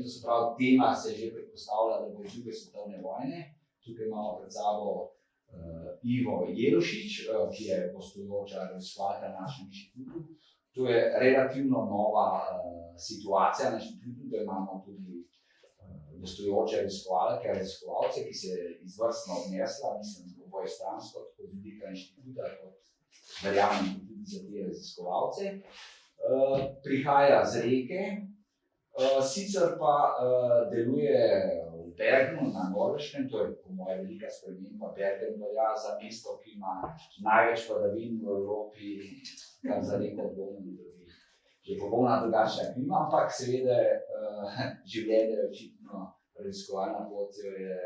to se pravi, tema se že predpostavlja, da bo iz druge svetovne vojne. Tukaj imamo pred sabo Ivo Jelušić, ki je gostujoča raziskovalka na našem inštitutu. To je relativno nova situacija na inštitutu, da imamo tudi gostujoče raziskovalce, ki se izvrstno odnesla, mislim, obojestransko, tako z vidika inštituta, kot verjamem tudi za te raziskovalce. Prihaja z Reke, sicer pa deluje v Bergenu na Norveškem, to je po moje velika sprememba. Bergen velja za mesto, ki ima največ padavin v Evropi, kar za neko obdobje, da bi že popolna drugačna klima, ampak seveda življenje je očitno raziskovalna pot, je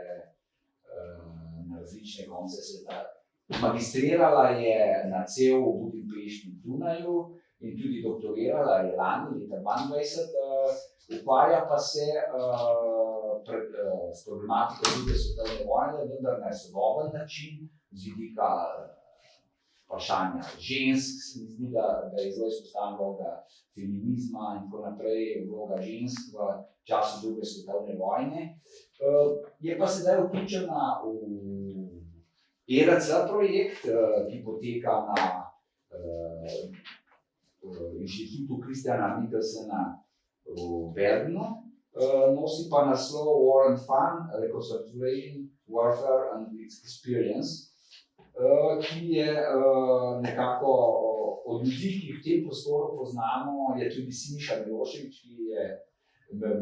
na različne konce sveta. Magistrirala je na CEU v Budimpešti in Dunaju in tudi doktorirala je lani, leta 2022, ukvarja pa se s problematiko druge svetovne vojne, vendar na sodoben način, z vidika vprašanja žensk, se mi zdi, da je zelo izpostavljena vloga feminizma in tako naprej, vloga žensk v času druge svetovne vojne. Je pa sedaj vključena v ERC projekt, ki poteka na Inštitutu Christiana Michelsena v Bergenu. Nosi pa naslov War and Fun, Reconstruction, Warfare and its Experience, ki je nekako od ljudi, ki v tem prostoru poznamo, je tudi Siniša Milošević, ki je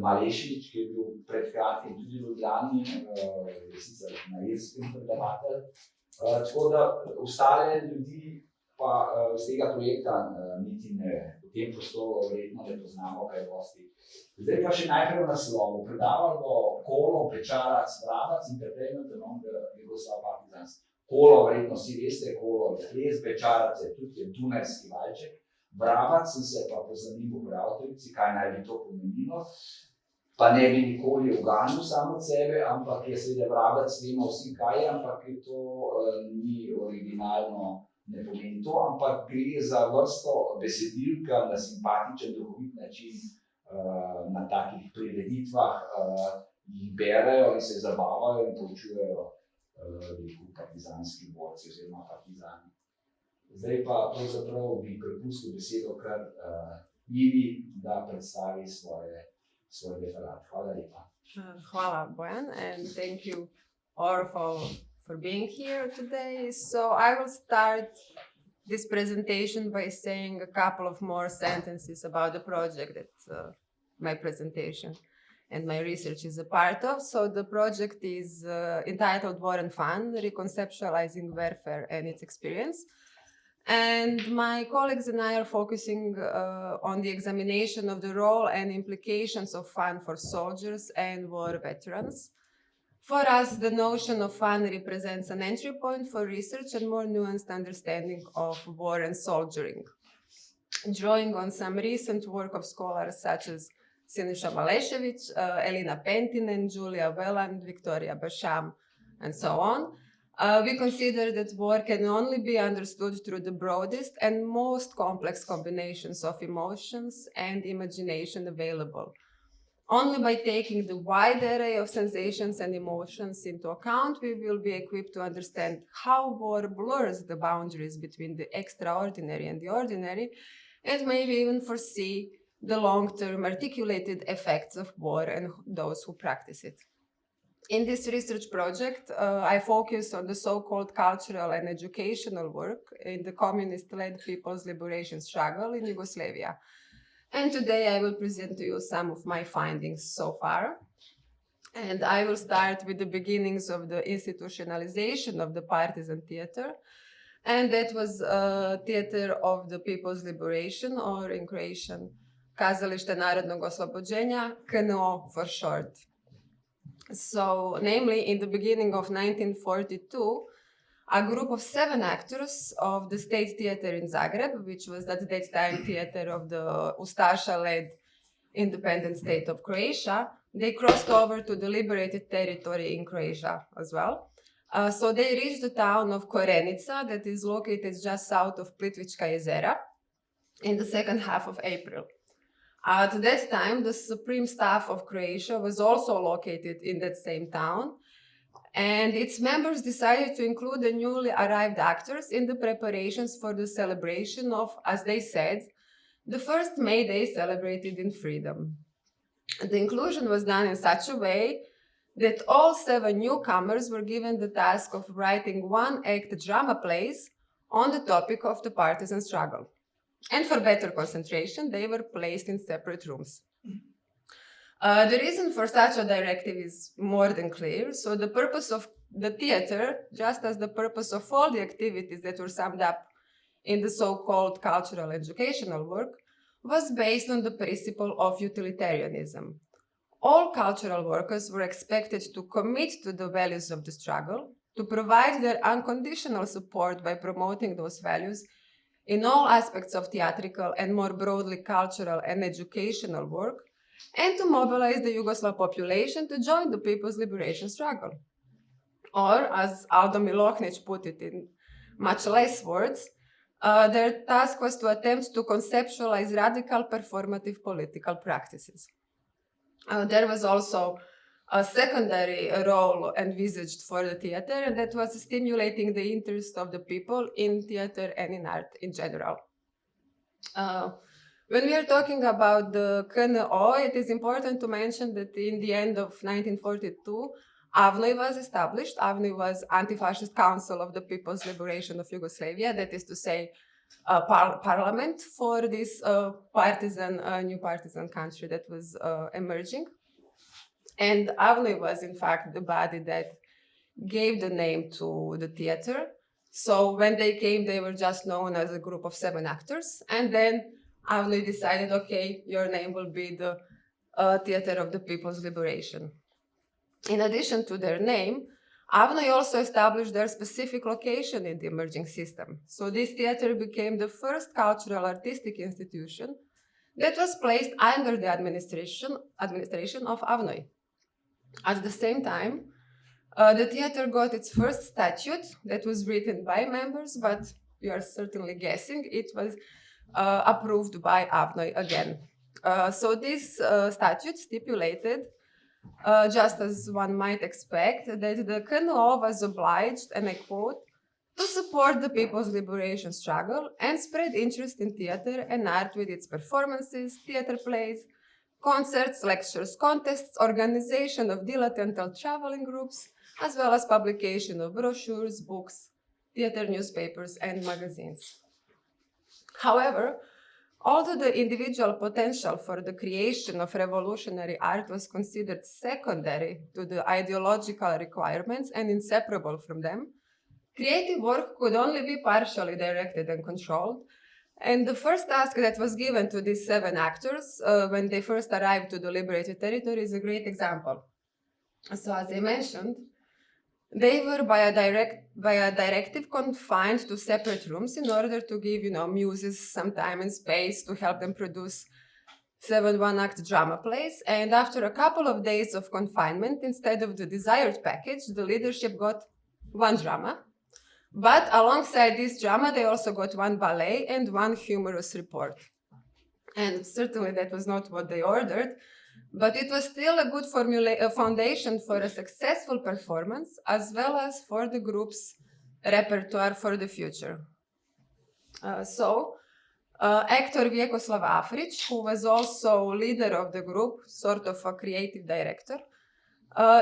Malešević, ki je bil pred kratkim tudi v Ljubljani, sicer na irskem predavatelj. Tako da ostale ljudi pa z tega projekta niti ne, v tem prostoru verjetno ne poznamo kaj dosti. Zdaj pa še najprej v naslovu. Predavalo bo Kolo, bećarac, vrabac in predstavitvi Yugoslav Partisans. Kolo, verjetno vsi veste, Kolo je ples, bećarac je tudi dunajski valček. Vrabac sem se pa pozanimil pri avtorici, kaj naj bi to pomenilo. Pa ne bi nikoli uganil samo od sebe, ampak je seveda vrabac, vemo vsi kaj je, ampak je to ni originalno, ne pomeni to, ampak gre za vrsto besedilka na simpatičen, duhovit način na takih prireditvah jih berejo in se zabavajo in poučujejo partizanski borci oziroma partizani. Zdaj pa pravzaprav bi prepustil besedo kar Ivi, da predstavi svoj referat. Hvala lepa. Hvala, Bojan, and thank you all for being here today. So I will start this presentation by saying a couple of more sentences about the project that my presentation and my research is a part of. So the project is entitled War and Fun, Reconceptualizing Warfare and its Experience. And my colleagues and I are focusing on the examination of the role and implications of fun for soldiers and war veterans. For us, the notion of fun represents an entry point for research and more nuanced understanding of war and soldiering. Drawing on some recent work of scholars such as Siniša Malešević, Elina Pentinen, Julia Welland, Victoria Basham, and so on, we consider that war can only be understood through the broadest and most complex combinations of emotions and imagination available. Only by taking the wide array of sensations and emotions into account, we will be equipped to understand how war blurs the boundaries between the extraordinary and the ordinary, and maybe even foresee the long-term articulated effects of war and those who practice it. In this research project, I focus on the so-called cultural and educational work in the communist-led people's liberation struggle in Yugoslavia. And today I will present to you some of my findings so far. And I will start with the beginnings of the institutionalization of the partisan theater. And that was a theater of the people's liberation, or in Croatian, Kazalište, narodnog, oslobođenja, KNO for short. So, namely, in the beginning of 1942, a group of 7 actors of the State Theater in Zagreb, which was at that time theater of the Ustaša-led independent state of Croatia, they crossed over to the liberated territory in Croatia as well. So they reached the town of Korenica, that is located just south of Plitvička jezera, in the second half of April. At that time, the Supreme Staff of Croatia was also located in that same town, and its members decided to include the newly arrived actors in the preparations for the celebration of, as they said, the first May Day celebrated in freedom. The inclusion was done in such a way that all 7 newcomers were given the task of writing 1-act drama plays on the topic of the partisan struggle. And for better concentration, they were placed in separate rooms. The reason for such a directive is more than clear. So the purpose of the theater, just as the purpose of all the activities that were summed up in the so-called cultural educational work, was based on the principle of utilitarianism. All cultural workers were expected to commit to the values of the struggle, to provide their unconditional support by promoting those values in all aspects of theatrical and more broadly cultural and educational work, and to mobilize the Yugoslav population to join the people's liberation struggle. Or, as Aldo Milohnić put it in much less words, their task was to attempt to conceptualize radical performative political practices. There was also a secondary role envisaged for the theater, and that was stimulating the interest of the people in theater and in art in general. When we are talking about the KNO, it is important to mention that in the end of 1942, AVNOJ was established. AVNOJ was Anti-Fascist Council of the People's Liberation of Yugoslavia, that is to say, parliament for this new partisan country that was emerging. And AVNOJ was, in fact, the body that gave the name to the theater. So when they came, they were just known as a group of 7 actors. And then AVNOJ decided, okay, your name will be the Theater of the People's Liberation. In addition to their name, AVNOJ also established their specific location in the emerging system. So this theater became the first cultural artistic institution that was placed under the administration of AVNOJ. At the same time, the theater got its first statute that was written by members, but you are certainly guessing it was approved by AVNOJ again. So this statute stipulated, just as one might expect, that the KNO was obliged, and I quote, to support the people's liberation struggle and spread interest in theater and art with its performances, theater plays, concerts, lectures, contests, organization of dilettantal traveling groups, as well as publication of brochures, books, theater newspapers, and magazines. However, although the individual potential for the creation of revolutionary art was considered secondary to the ideological requirements and inseparable from them, creative work could only be partially directed and controlled. And the first task that was given to these 7 actors when they first arrived to the liberated territory is a great example. So as I mentioned, they were by a directive confined to separate rooms in order to give, muses some time and space to help them produce 7 one-act drama plays. And after a couple of days of confinement, instead of the desired package, the leadership got 1 drama. But alongside this drama, they also got 1 ballet and 1 humorous report. And certainly that was not what they ordered, but it was still a good foundation for a successful performance, as well as for the group's repertoire for the future. Actor Vjekoslav Afrić, who was also leader of the group, sort of a creative director,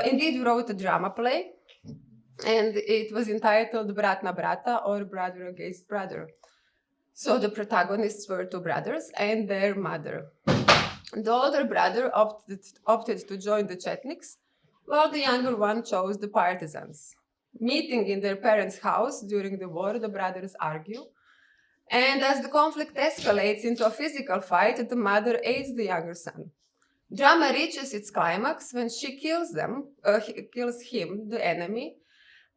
indeed wrote a drama play, and it was entitled Brat na brata, or Brother Against Brother. So the protagonists were 2 brothers and their mother. The older brother opted to join the Chetniks, while the younger one chose the partisans. Meeting in their parents' house during the war, the brothers argue, and as the conflict escalates into a physical fight, the mother aids the younger son. Drama reaches its climax when she kills him, the enemy,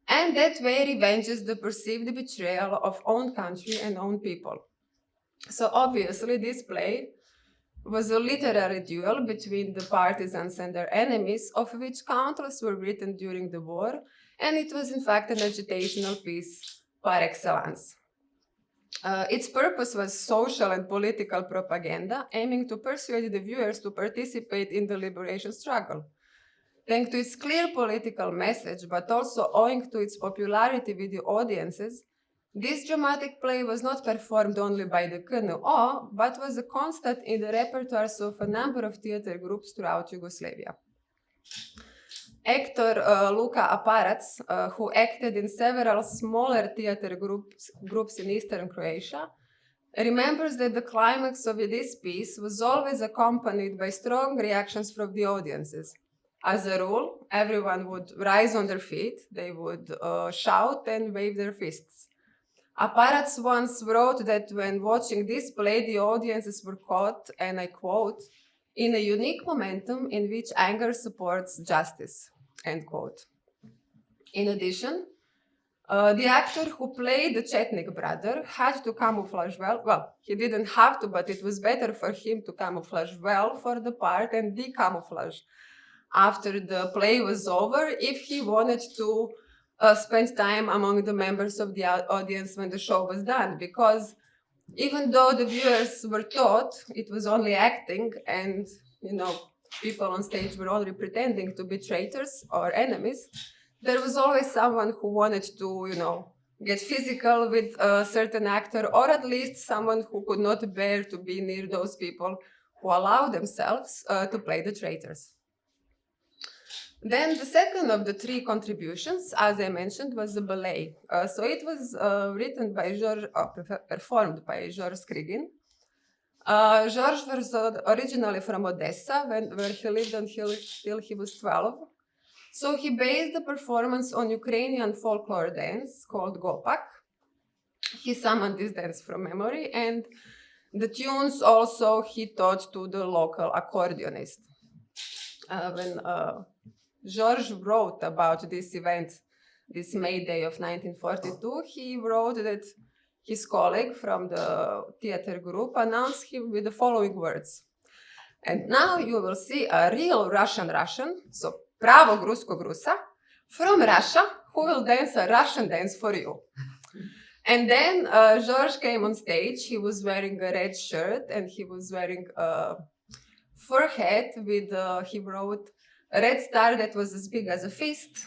and that way revenges the perceived betrayal of own country and own people. So obviously this play was a literary duel between the partisans and their enemies, of which countless were written during the war, and it was in fact an agitational piece par excellence. Its purpose was social and political propaganda, aiming to persuade the viewers to participate in the liberation struggle. Thanks to its clear political message, but also owing to its popularity with the audiences, this dramatic play was not performed only by the KNO, but was a constant in the repertoires of a number of theater groups throughout Yugoslavia. Actor Luka Aparac, who acted in several smaller theater groups in eastern Croatia, remembers that the climax of this piece was always accompanied by strong reactions from the audiences. As a rule, everyone would rise on their feet, they would shout and wave their fists. Aparac once wrote that when watching this play, the audiences were caught, and I quote, in a unique momentum in which anger supports justice, end quote. In addition, the actor who played the Chetnik brother had to camouflage well, he didn't have to, but it was better for him to camouflage well for the part and decamouflage after the play was over if he wanted to spend time among the members of the audience when the show was done, because even though the viewers were taught it was only acting and, people on stage were only pretending to be traitors or enemies, there was always someone who wanted to, get physical with a certain actor, or at least someone who could not bear to be near those people who allow themselves to play the traitors. Then the second of the three contributions, as I mentioned, was the ballet. So it was written by performed by George Skrigin. George was originally from Odessa, where he lived until he was 12. So he based the performance on Ukrainian folklore dance called Gopak. He summoned this dance from memory, and the tunes also he taught to the local accordionist. When George wrote about this event, this May Day of 1942, he wrote that his colleague from the theater group announced him with the following words. And now you will see a real Russian, so pravog ruskog Rusa, from Russia, who will dance a Russian dance for you. And then George came on stage. He was wearing a red shirt and he was wearing a fur hat with, he wrote, a red star that was as big as a fist.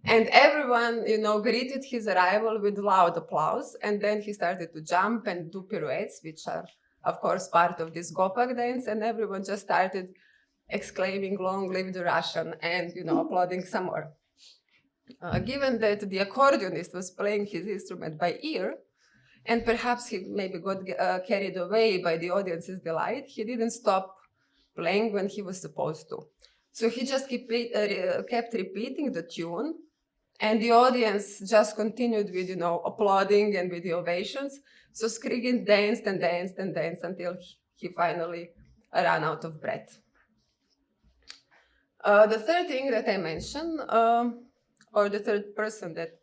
And everyone, greeted his arrival with loud applause. And then he started to jump and do pirouettes, which are, of course, part of this Gopak dance. And everyone just started exclaiming, long live the Russian, and, applauding some more. Given that the accordionist was playing his instrument by ear, and perhaps he maybe got carried away by the audience's delight, he didn't stop playing when he was supposed to. So he just kept repeating the tune, and the audience just continued with, applauding and with the ovations. So Skrigin danced and danced and danced until he finally ran out of breath. The third thing that I mentioned, or the third person that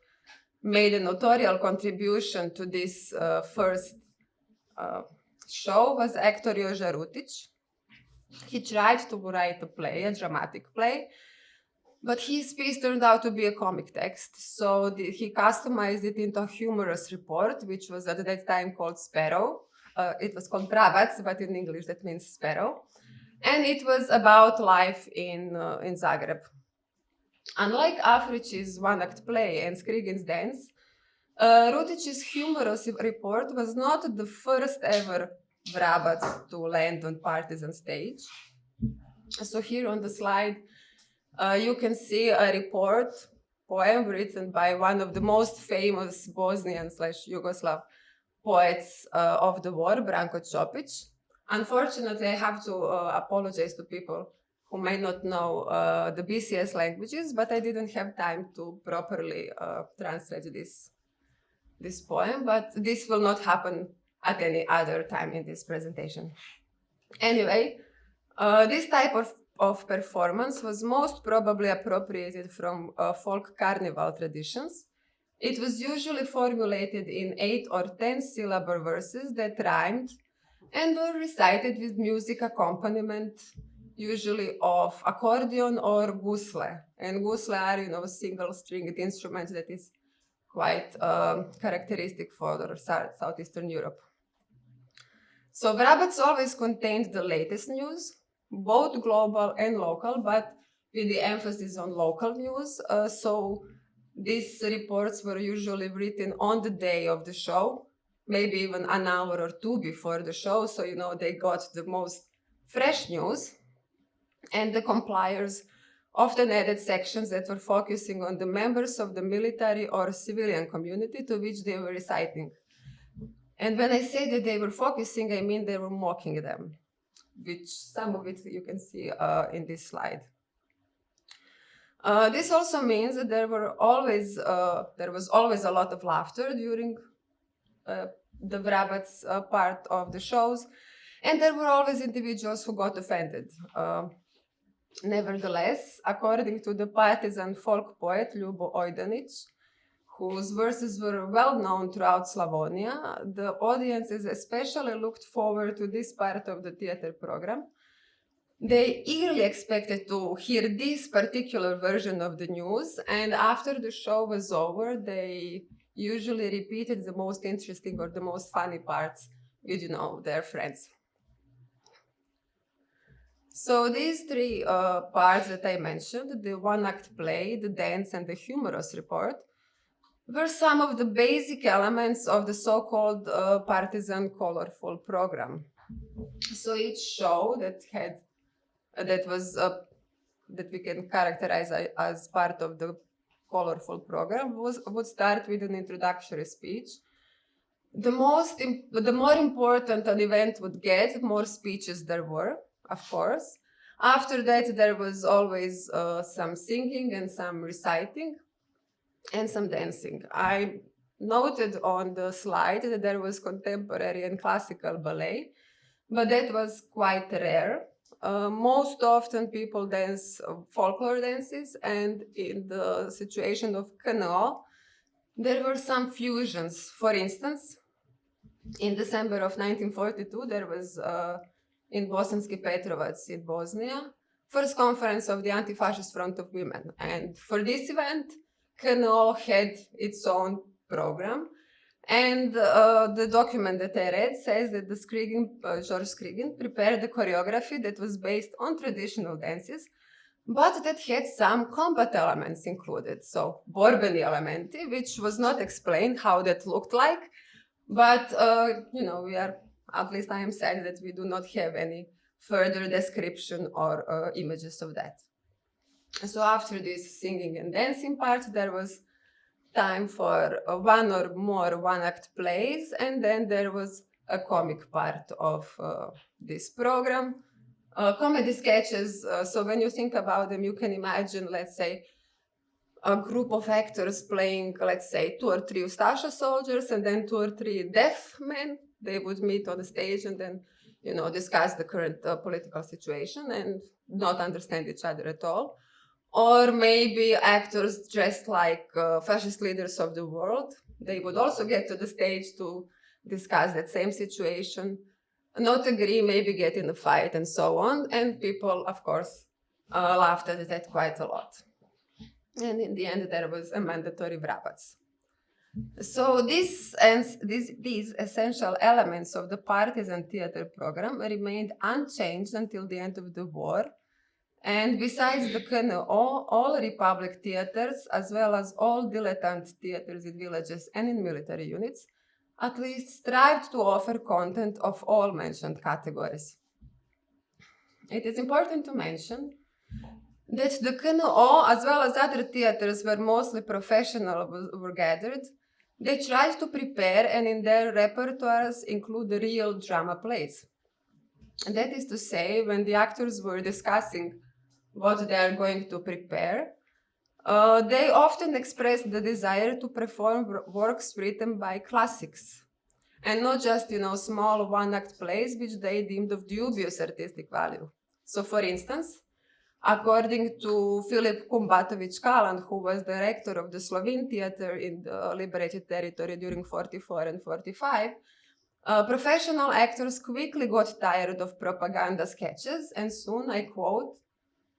made a notarial contribution to this first show was actor Iva Jelušić. He tried to write a play, a dramatic play, but his piece turned out to be a comic text. So he customized it into a humorous report, which was at that time called Sparrow. It was called Vrabac, but in English that means sparrow. And it was about life in Zagreb. Unlike Afrić's one-act play and Skrigin's dance, Rutić's humorous report was not the first ever vrabac to land on Partizan stage. So here on the slide, you can see a report, poem written by one of the most famous Bosnian/Yugoslav poets of the war, Branko Ćopić. Unfortunately, I have to apologize to people who may not know the BCS languages, but I didn't have time to properly translate this poem, but this will not happen at any other time in this presentation. Anyway, this type of performance was most probably appropriated from folk carnival traditions. It was usually formulated in 8 or 10 syllable verses that rhymed and were recited with music accompaniment, usually of accordion or gusle. And gusle are, a single-stringed instrument that is quite characteristic for Southeastern Europe. So vrabac always contained the latest news, both global and local, but with the emphasis on local news. So these reports were usually written on the day of the show, maybe even an hour or two before the show, so they got the most fresh news. And the compilers often added sections that were focusing on the members of the military or civilian community to which they were reciting. And when I say that they were focusing, I mean they were mocking them, which some of it you can see in this slide. This also means that there was always a lot of laughter during the vrabac part of the shows, and there were always individuals who got offended. Nevertheless, according to the partisan folk poet Ljubo Ojdanić, whose verses were well known throughout Slavonia, the audiences especially looked forward to this part of the theater program. They eagerly expected to hear this particular version of the news, and after the show was over, they usually repeated the most interesting or the most funny parts with, their friends. So these three parts that I mentioned, the one-act play, the dance, and the humorous report, were some of the basic elements of the so-called partisan colorful program. So each show that we can characterize as part of the colorful program would start with an introductory speech. The more important an event would get, the more speeches there were, of course. After that, there was always some singing and some reciting and some dancing. I noted on the slide that there was contemporary and classical ballet, but that was quite rare. Most often people dance folklore dances, and in the situation of KNO, there were some fusions. For instance, in December of 1942, there was in Bosanski Petrovac in Bosnia, first conference of the Anti-Fascist Front of Women. And for this event, KNO had its own program. And the document that I read says that George Skrigin prepared a choreography that was based on traditional dances, but that had some combat elements included. So, borbeni elementi, which was not explained how that looked like, but, we are, at least I am sad that we do not have any further description or images of that. So after this singing and dancing part, there was time for one or more one-act plays, and then there was a comic part of this program. Comedy sketches, so when you think about them, you can imagine, let's say, a group of actors playing, let's say, 2 or 3 Ustasha soldiers, and then 2 or 3 deaf men. They would meet on the stage and then, discuss the current political situation and not understand each other at all. Or maybe actors dressed like fascist leaders of the world. They would also get to the stage to discuss that same situation, not agree, maybe get in a fight and so on. And people, of course, laughed at that quite a lot. And in the end, there was a mandatory vrabac. So these essential elements of the partisan theater program remained unchanged until the end of the war. And besides the KNO, all republic theaters, as well as all dilettante theaters in villages and in military units, at least strived to offer content of all mentioned categories. It is important to mention that the KNO, as well as other theaters where mostly professionals were gathered, they tried to prepare and in their repertoires include real drama plays. And that is to say, when the actors were discussing what they are going to prepare, they often expressed the desire to perform works written by classics, and not just, small one-act plays which they deemed of dubious artistic value. So, for instance, according to Filip Kumbatović-Kalan, who was director of the Slovene theater in the liberated territory during 44 and 45, professional actors quickly got tired of propaganda sketches and soon, I quote,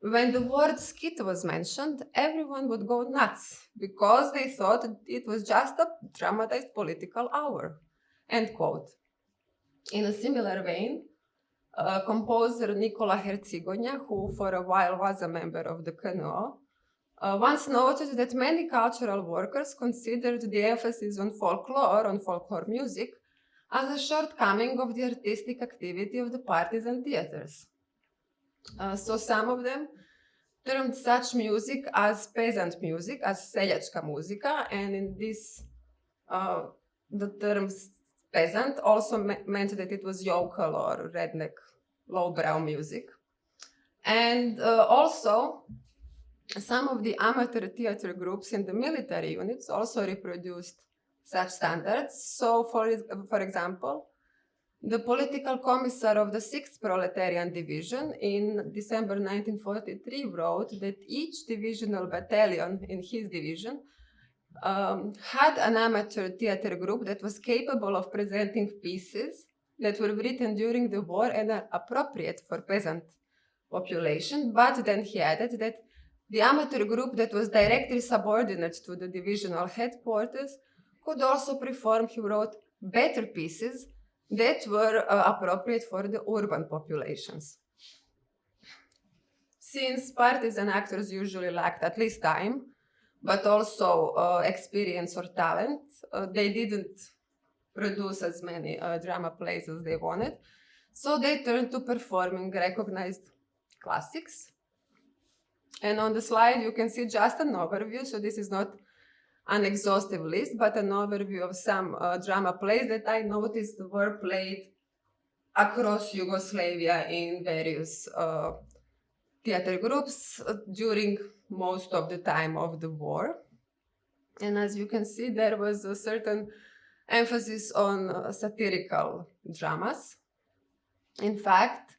when the word skit was mentioned, everyone would go nuts because they thought it was just a dramatized political hour. End quote. In a similar vein, composer Nikola Hercigonja, who for a while was a member of the KNO, once noted that many cultural workers considered the emphasis on folklore music, as a shortcoming of the artistic activity of the partisan theaters. So some of them termed such music as peasant music, as seljačka muzika, and in this, the term peasant also meant that it was yokel or redneck, lowbrow music. And also, some of the amateur theater groups in the military units also reproduced such standards. So, for example, the political commissar of the 6th Proletarian Division in December 1943 wrote that each divisional battalion in his division had an amateur theater group that was capable of presenting pieces that were written during the war and are appropriate for peasant population. But then he added that the amateur group that was directly subordinate to the divisional headquarters could also perform, he wrote, better pieces that were appropriate for the urban populations. Since partisan actors usually lacked at least time, but also experience or talent, they didn't produce as many drama plays as they wanted, so they turned to performing recognized classics. And on the slide you can see just an overview, so this is not an exhaustive list, but an overview of some drama plays that I noticed were played across Yugoslavia in various theater groups during most of the time of the war. And as you can see, there was a certain emphasis on satirical dramas. In fact,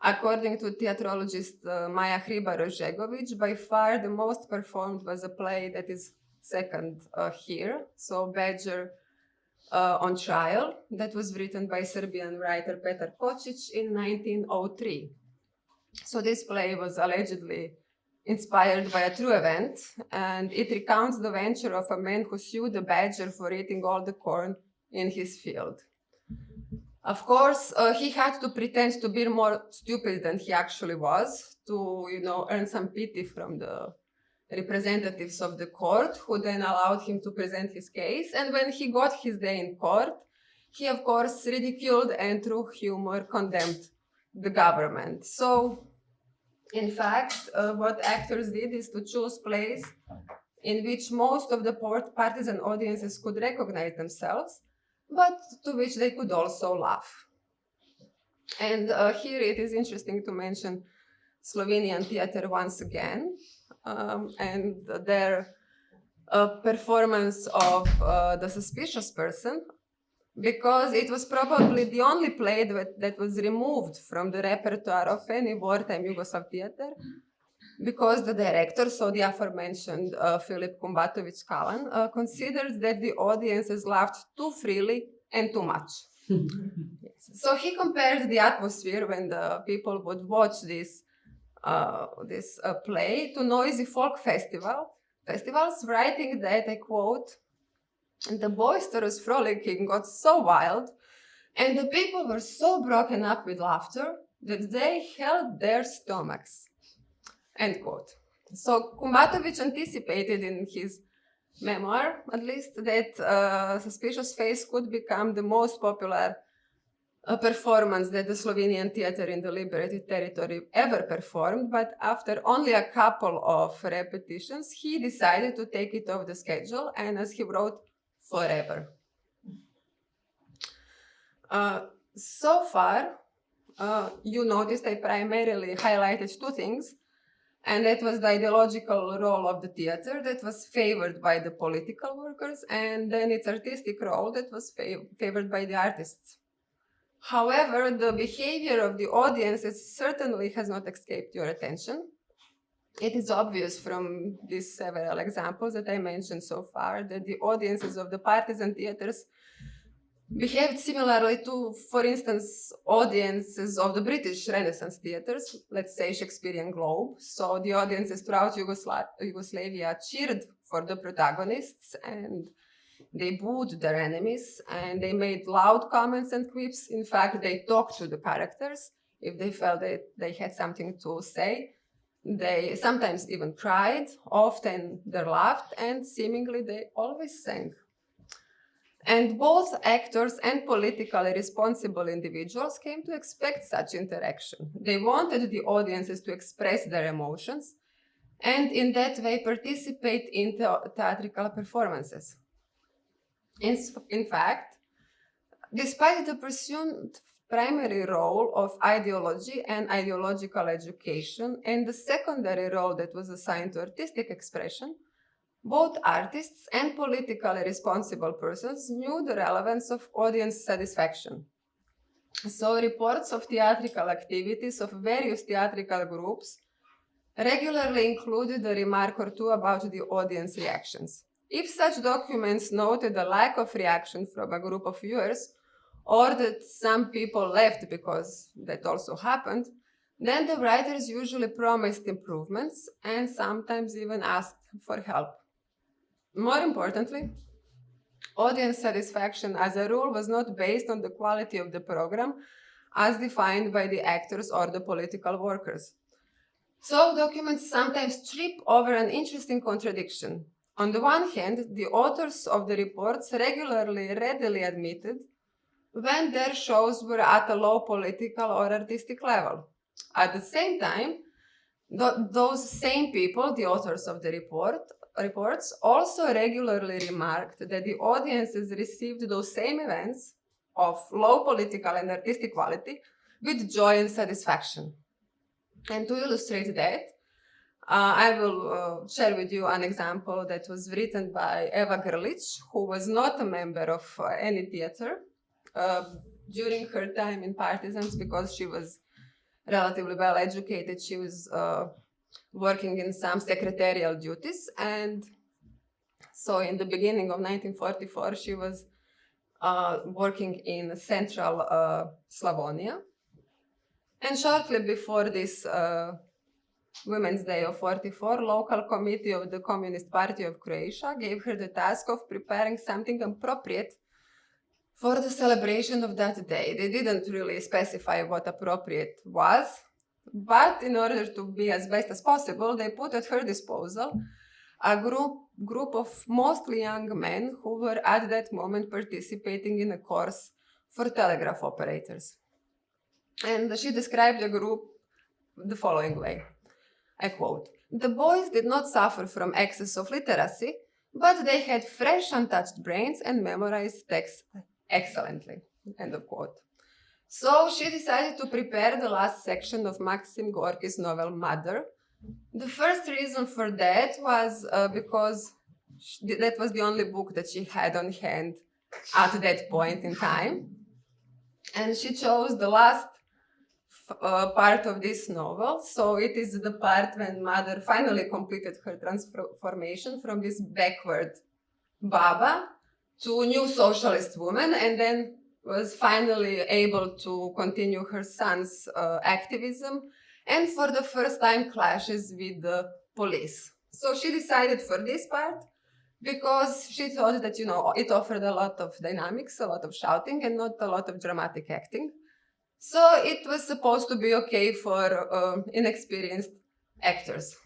according to theatrologist Maja Hribar-Ožegović, by far the most performed was a play that is second here, so Badger on Trial, that was written by Serbian writer Petar Kočić in 1903. So this play was allegedly inspired by a true event, and it recounts the venture of a man who sued a badger for eating all the corn in his field. Of course, he had to pretend to be more stupid than he actually was to, earn some pity from the representatives of the court, who then allowed him to present his case. And when he got his day in court, he, of course, ridiculed and through humor condemned the government. So, in fact, what actors did is to choose plays in which most of the partisan audiences could recognize themselves, but to which they could also laugh. And here it is interesting to mention Slovenian theater once again, and their performance of The Suspicious Person, because it was probably the only play that was removed from the repertoire of any wartime Yugoslav theater, because the director, so the aforementioned Filip Kumbatović Kalan, considered that the audiences laughed too freely and too much. Yes. So he compared the atmosphere when the people would watch this play to noisy folk festivals, writing that, I quote, "The boisterous frolicking got so wild, and the people were so broken up with laughter that they held their stomachs." End quote. So Kumbatović anticipated in his memoir, at least, that Suspicious Face could become the most popular performance that the Slovenian theater in the liberated territory ever performed, but after only a couple of repetitions, he decided to take it off the schedule, and as he wrote, forever. So far, you noticed I primarily highlighted two things, and that was the ideological role of the theater that was favored by the political workers, and then its artistic role that was favored by the artists. However, the behavior of the audiences certainly has not escaped your attention. It is obvious from these several examples that I mentioned so far that the audiences of the partisan theaters behaved similarly to, for instance, audiences of the British Renaissance theatres, let's say Shakespearean Globe. So the audiences throughout Yugoslavia cheered for the protagonists and they booed their enemies and they made loud comments and quips. In fact, they talked to the characters if they felt that they had something to say. They sometimes even cried, often they laughed, and seemingly they always sang. And both actors and politically responsible individuals came to expect such interaction. They wanted the audiences to express their emotions and in that way participate in theatrical performances. In fact, despite the presumed primary role of ideology and ideological education and the secondary role that was assigned to artistic expression, both artists and politically responsible persons knew the relevance of audience satisfaction. So reports of theatrical activities of various theatrical groups regularly included a remark or two about the audience reactions. If such documents noted a lack of reaction from a group of viewers, or that some people left because that also happened, then the writers usually promised improvements and sometimes even asked for help. More importantly, audience satisfaction as a rule was not based on the quality of the program as defined by the actors or the political workers. So documents sometimes trip over an interesting contradiction. On the one hand, the authors of the reports regularly readily admitted when their shows were at a low political or artistic level. At the same time, those same people, the authors of the reports, also regularly remarked that the audiences received those same events of low political and artistic quality with joy and satisfaction. And to illustrate that, I will share with you an example that was written by Iva Jelušić, who was not a member of any theater during her time in Partisans because she was relatively well educated. She was working in some secretarial duties, and so in the beginning of 1944 she was working in central Slavonia, and shortly before this Women's Day of 44, local committee of the Communist Party of Croatia gave her the task of preparing something appropriate for the celebration of that day. They didn't really specify what appropriate was, but in order to be as best as possible, they put at her disposal a group of mostly young men who were at that moment participating in a course for telegraph operators. And she described the group the following way. I quote, "The boys did not suffer from excess of literacy, but they had fresh, untouched brains and memorized texts excellently." End of quote. So she decided to prepare the last section of Maxim Gorky's novel Mother. The first reason for that was because that was the only book that she had on hand at that point in time. And she chose the last part of this novel. So it is the part when Mother finally completed her transformation from this backward Baba to new socialist woman, and then was finally able to continue her son's activism, and for the first time clashes with the police. So she decided for this part because she thought that, it offered a lot of dynamics, a lot of shouting, and not a lot of dramatic acting. So it was supposed to be okay for inexperienced actors.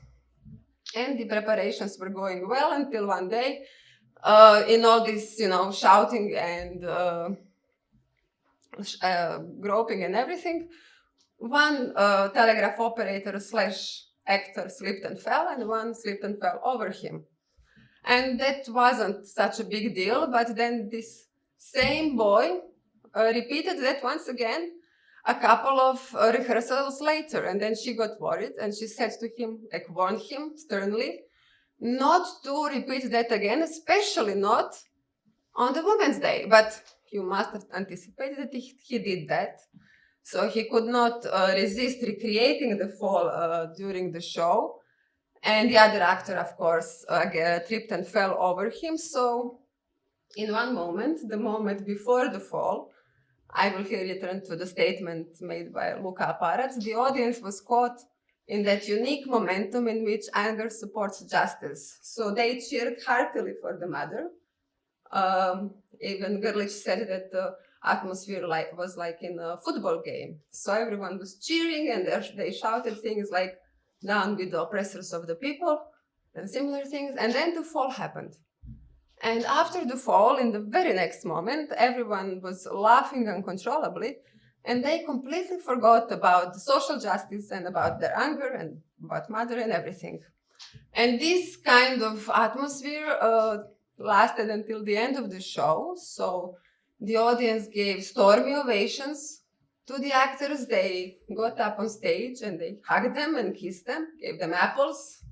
And the preparations were going well until one day, in all this, shouting and groping and everything, one telegraph operator / actor slipped and fell, and one slipped and fell over him. And that wasn't such a big deal, but then this same boy repeated that once again a couple of rehearsals later, and then she got worried and she said to him, warned him sternly, not to repeat that again, especially not on the Women's Day. But you must have anticipated that he did that. So he could not resist recreating the fall during the show. And the other actor, of course, tripped and fell over him. So In one moment, the moment before the fall, I will here return to the statement made by Luka Parac, the audience was caught in that unique momentum in which anger supports justice. So they cheered heartily for the mother. Even Jelušić said that the atmosphere was like in a football game. So everyone was cheering and they shouted things like, "Down with the oppressors of the people," and similar things. And then the fall happened. And after the fall, in the very next moment, everyone was laughing uncontrollably, and they completely forgot about social justice and about their anger and about mother and everything. And this kind of atmosphere lasted until the end of the show. So the audience gave stormy ovations to the actors. They got up on stage and they hugged them and kissed them, gave them apples,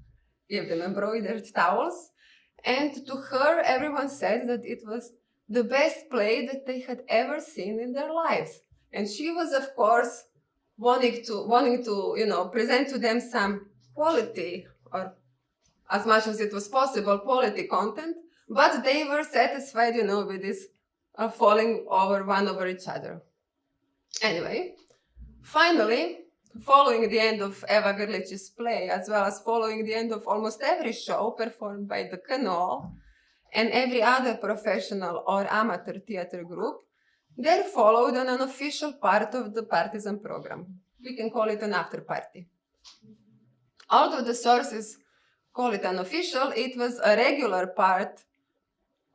gave them embroidered towels. And to her, everyone said that it was the best play that they had ever seen in their lives. And she was, of course, wanting to present to them some quality, or as much as it was possible, quality content. But they were satisfied, with this falling one over each other. Anyway, finally, following the end of Iva Jelušić's play, as well as following the end of almost every show performed by the Kolo and every other professional or amateur theater group, there followed an unofficial part of the partisan program. We can call it an after party. Although the sources call it unofficial, it was a regular part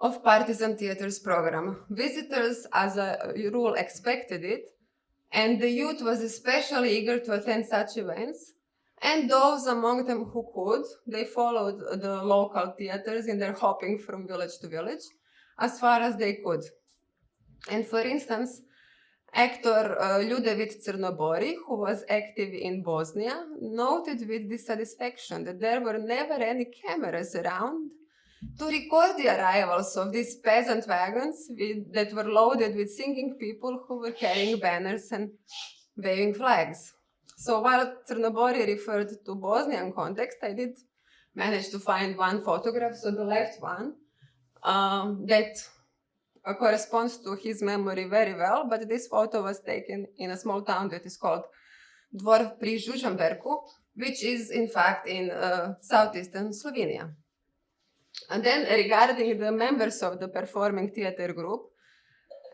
of partisan theater's program. Visitors, as a rule, expected it, and the youth was especially eager to attend such events. And those among them who could, they followed the local theaters in their hopping from village to village as far as they could. And for instance, actor Ljudevit Crnobori, who was active in Bosnia, noted with dissatisfaction that there were never any cameras around to record the arrivals of these peasant wagons that were loaded with singing people who were carrying banners and waving flags. So while Crnobori referred to Bosnian context, I did manage to find one photograph, so the left one, that corresponds to his memory very well, but this photo was taken in a small town that is called Dvor pri Žužemberku, which is in fact in southeastern Slovenia. And then regarding the members of the performing theater group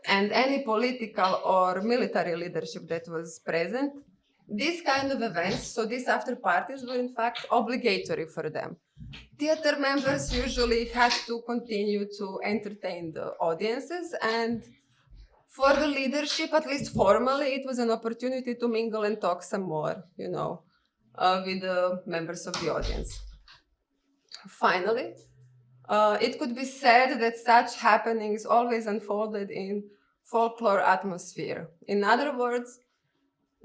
and any political or military leadership that was present, these kind of events, so these after parties, were in fact obligatory for them. Theater members usually had to continue to entertain the audiences, and for the leadership, at least formally, it was an opportunity to mingle and talk some more, with the members of the audience. Finally, it could be said that such happenings always unfolded in folklore atmosphere. In other words,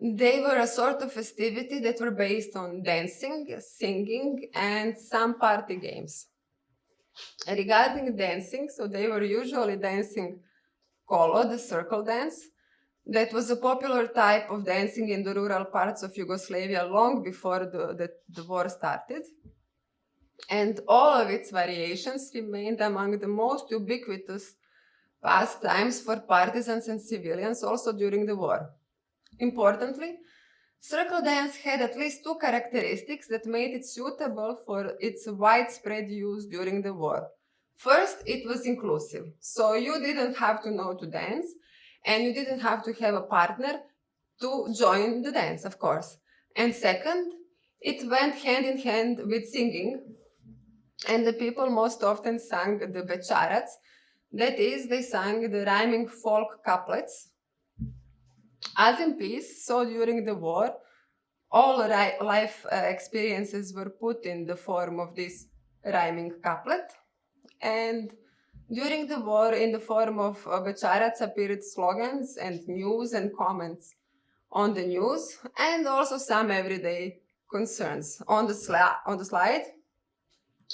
they were a sort of festivity that were based on dancing, singing, and some party games. Regarding dancing, so they were usually dancing Kolo, the circle dance. That was a popular type of dancing in the rural parts of Yugoslavia long before the war started. And all of its variations remained among the most ubiquitous pastimes for partisans and civilians also during the war. Importantly, circle dance had at least two characteristics that made it suitable for its widespread use during the war. First, it was inclusive, so you didn't have to know to dance, and you didn't have to have a partner to join the dance, of course. And second, it went hand in hand with singing, and the people most often sang the bećarac, that is, they sang the rhyming folk couplets. As in peace, so during the war, all life experiences were put in the form of this rhyming couplet. And during the war, in the form of bećarac, appeared slogans and news and comments on the news, and also some everyday concerns. On the slide,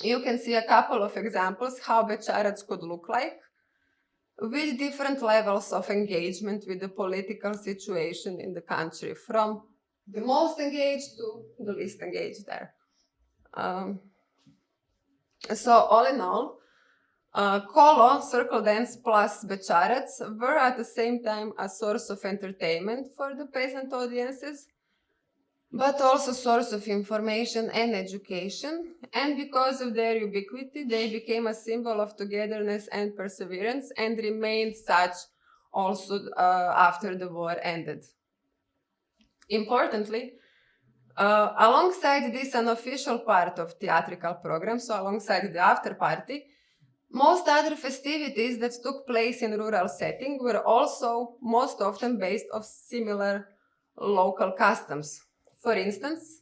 you can see a couple of examples how bećarac could look like, with different levels of engagement with the political situation in the country, from the most engaged to the least engaged there. So all in all, Kolo, circle dance plus bećarac, were at the same time a source of entertainment for the peasant audiences, but also source of information and education. And because of their ubiquity, they became a symbol of togetherness and perseverance and remained such also after the war ended. Importantly, alongside this unofficial part of theatrical program, so alongside the after party, most other festivities that took place in rural setting were also most often based on similar local customs. For instance,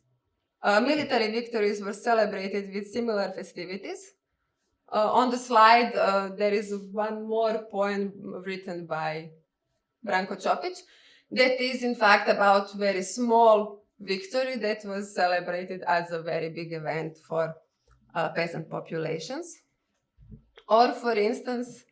military victories were celebrated with similar festivities. On the slide, there is one more poem written by Branko Ćopić that is in fact about very small victory that was celebrated as a very big event for peasant populations. Or, for instance,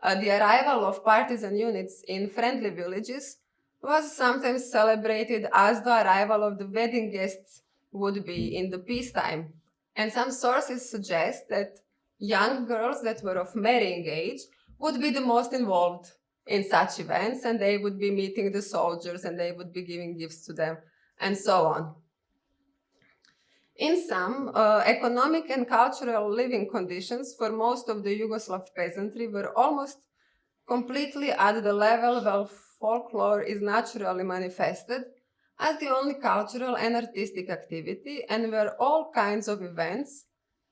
the arrival of partisan units in friendly villages was sometimes celebrated as the arrival of the wedding guests would be in the peacetime. And some sources suggest that young girls that were of marrying age would be the most involved in such events, and they would be meeting the soldiers and they would be giving gifts to them, and so on. In sum, economic and cultural living conditions for most of the Yugoslav peasantry were almost completely at the level where folklore is naturally manifested as the only cultural and artistic activity, and where all kinds of events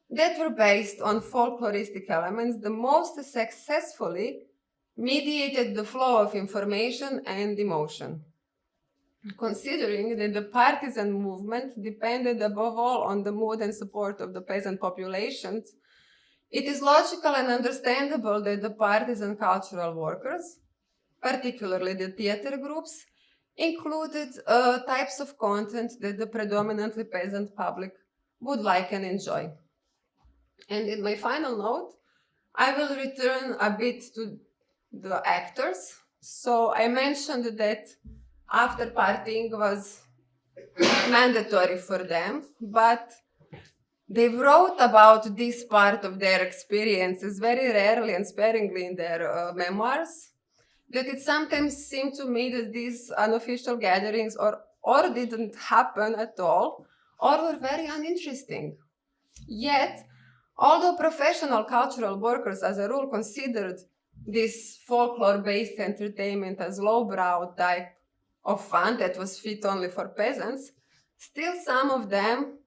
that were based on folkloristic elements the most successfully mediated the flow of information and emotion. Considering that the partisan movement depended above all on the mood and support of the peasant populations, it is logical and understandable that the partisan cultural workers, particularly the theater groups, included types of content that the predominantly peasant public would like and enjoy. And in my final note, I will return a bit to the actors. So I mentioned that after partying was mandatory for them, but they wrote about this part of their experiences very rarely and sparingly in their memoirs, that it sometimes seemed to me that these unofficial gatherings or didn't happen at all, or were very uninteresting. Yet, although professional cultural workers as a rule considered this folklore-based entertainment as lowbrow type of fun that was fit only for peasants, still some of them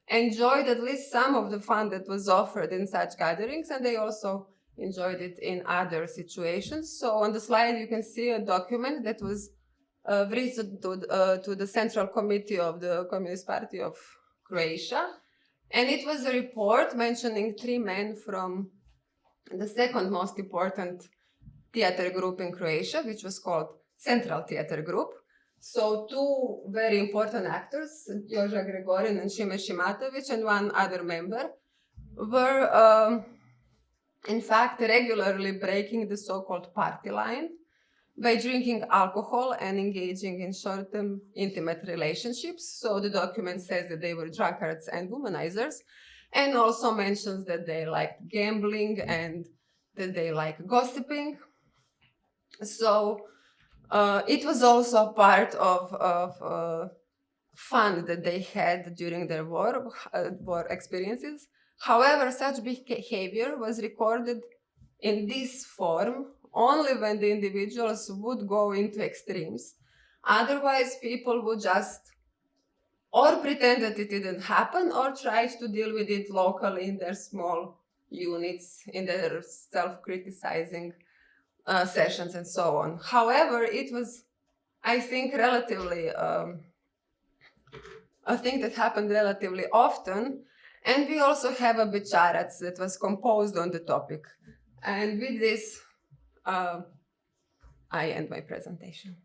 enjoyed at least some of the fun that was offered in such gatherings, and they also enjoyed it in other situations. So on the slide you can see a document that was written to the Central Committee of the Communist Party of Croatia, and it was a report mentioning 3 men from the second most important theater group in Croatia, which was called Central Theater Group. So 2 very important actors, Joža Gregorin and Šime Šimatović, and 1 other member, were in fact regularly breaking the so-called party line by drinking alcohol and engaging in short-term intimate relationships. So the document says that they were drunkards and womanizers, and also mentions that they liked gambling and that they liked gossiping. So it was also a part of fun that they had during their war experiences. However, such behavior was recorded in this form only when the individuals would go into extremes. Otherwise, people would just or pretend that it didn't happen or try to deal with it locally in their small units, in their self-criticizing sessions and so on. However, it was, I think, relatively a thing that happened relatively often, and we also have a bećarac that was composed on the topic. And with this, I end my presentation.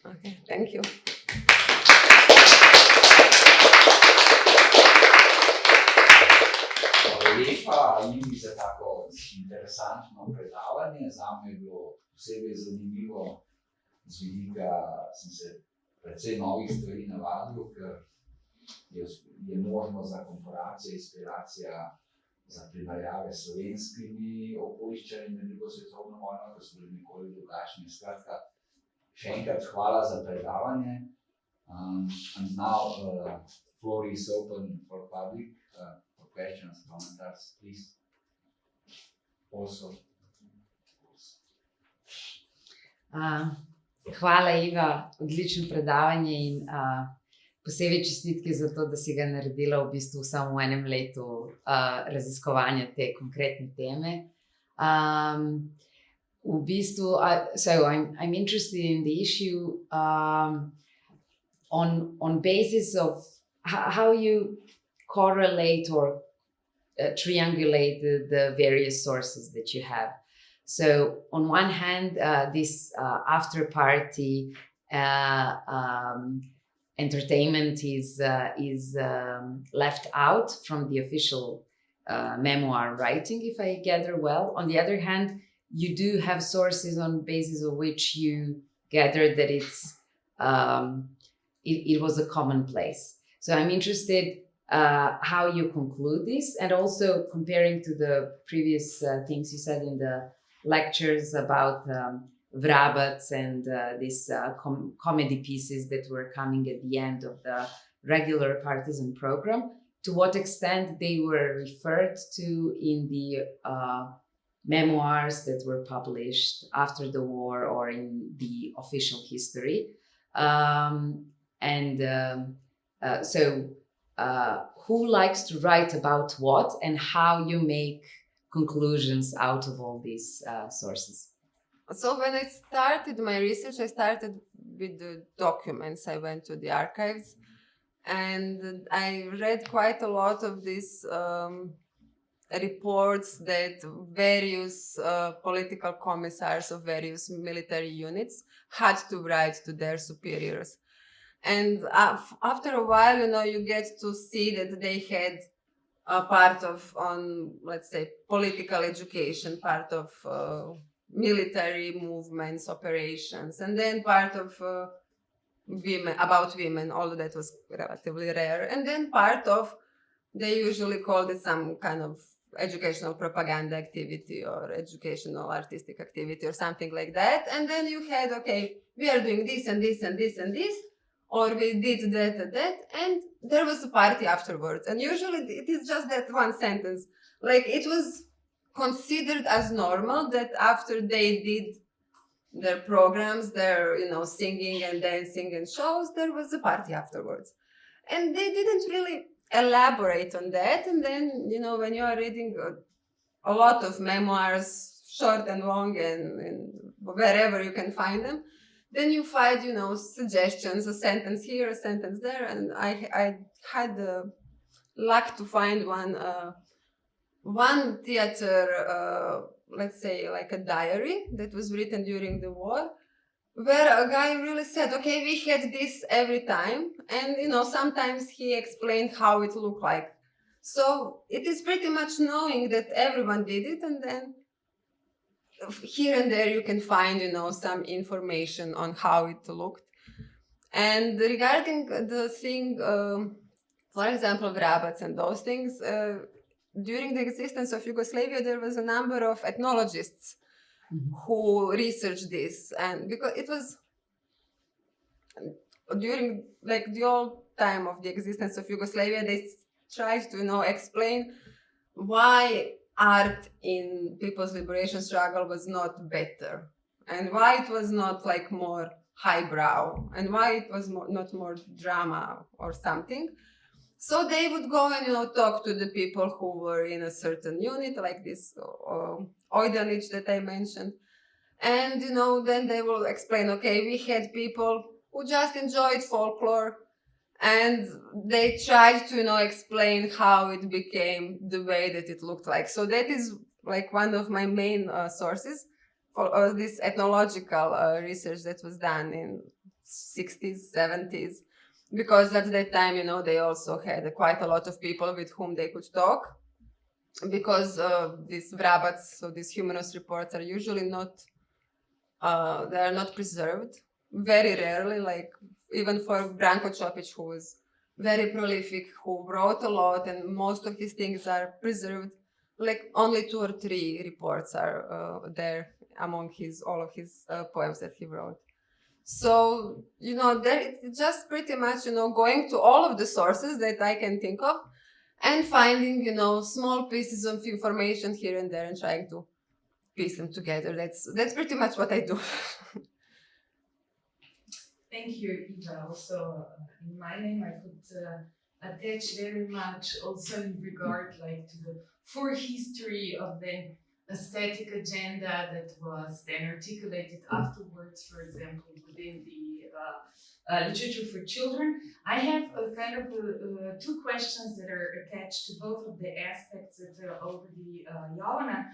Okay, thank you. Hvala lepa, Ivi, za tako interesantno predavanje. Zame je bilo posebej zanimivo, z vidika sem se precej novih stvari navadil, ker je možnost za komparacijo, inspiracija za primerjave s slovenskimi okoliščinami med drugo svetovno vojno, ki so bili nekoliko drugačni. Skratka, še enkrat hvala za predavanje. And now floor is open for public, for questions, comments, please. Also. Hvala, Iva, odlično predavanje in posebej čestitke za to, da si ga naredila v bistvu samo v enem letu raziskovanja te konkretne teme. V bistvu, so I'm interested in the issue on basis of how you correlate or triangulate the various sources that you have. So on one hand, this after party entertainment is left out from the official memoir writing, if I gather well. On the other hand, you do have sources on basis of which you gather that it was a commonplace. So I'm interested how you conclude this, and also comparing to the previous things you said in the lectures about vrabac and these comedy pieces that were coming at the end of the regular partisan program, to what extent they were referred to in the memoirs that were published after the war or in the official history. So who likes to write about what, and how you make conclusions out of all these sources? So when I started my research, I started with the documents. I went to the archives and I read quite a lot of these reports that various political commissars of various military units had to write to their superiors. And after a while, you get to see that they had a part of, let's say, political education, part of military movements, operations, and then part of about women, although that was relatively rare, and then part of, they usually called it some kind of educational propaganda activity or educational artistic activity or something like that. And then you had, okay, we are doing this and this and this and this, or we did that and that, and there was a party afterwards. And usually it is just that one sentence. Like, it was considered as normal that after they did their programs, their, singing and dancing and shows, there was a party afterwards. And they didn't really elaborate on that. And then, when you are reading a lot of memoirs, short and long, and wherever you can find them, then you find, suggestions, a sentence here, a sentence there. And I had the luck to find one theater, let's say like a diary that was written during the war, where a guy really said, okay, we had this every time. And, sometimes he explained how it looked like. So it is pretty much knowing that everyone did it, and then here and there you can find, some information on how it looked. And regarding the thing, for example, vrabac and those things, during the existence of Yugoslavia, there was a number of ethnologists who researched this. And because it was during the old time of the existence of Yugoslavia, they tried to, explain why art in people's liberation struggle was not better, and why it was not more highbrow, and why it was not more drama or something. So they would go and talk to the people who were in a certain unit, like this Ojdanić that I mentioned, and then they will explain, okay, we had people who just enjoyed folklore, and they tried to explain how it became the way that it looked like. So that is one of my main sources for this ethnological research that was done in 60s, 70s, because at that time, they also had quite a lot of people with whom they could talk, because these vrabac, so these humorous reports, are usually not, they are not preserved, very rarely, even for Branko Čopić, who was very prolific, who wrote a lot, and most of his things are preserved. like only 2 or 3 reports are there among all of his poems that he wrote. So, there it's just pretty much, going to all of the sources that I can think of and finding, small pieces of information here and there and trying to piece them together. That's pretty much what I do. Thank you, Iva. Also, in my name, I could attach very much also in regard to the history of the aesthetic agenda that was then articulated afterwards, for example, within the literature for children. I have two questions that are attached to both of the aspects that already Jelena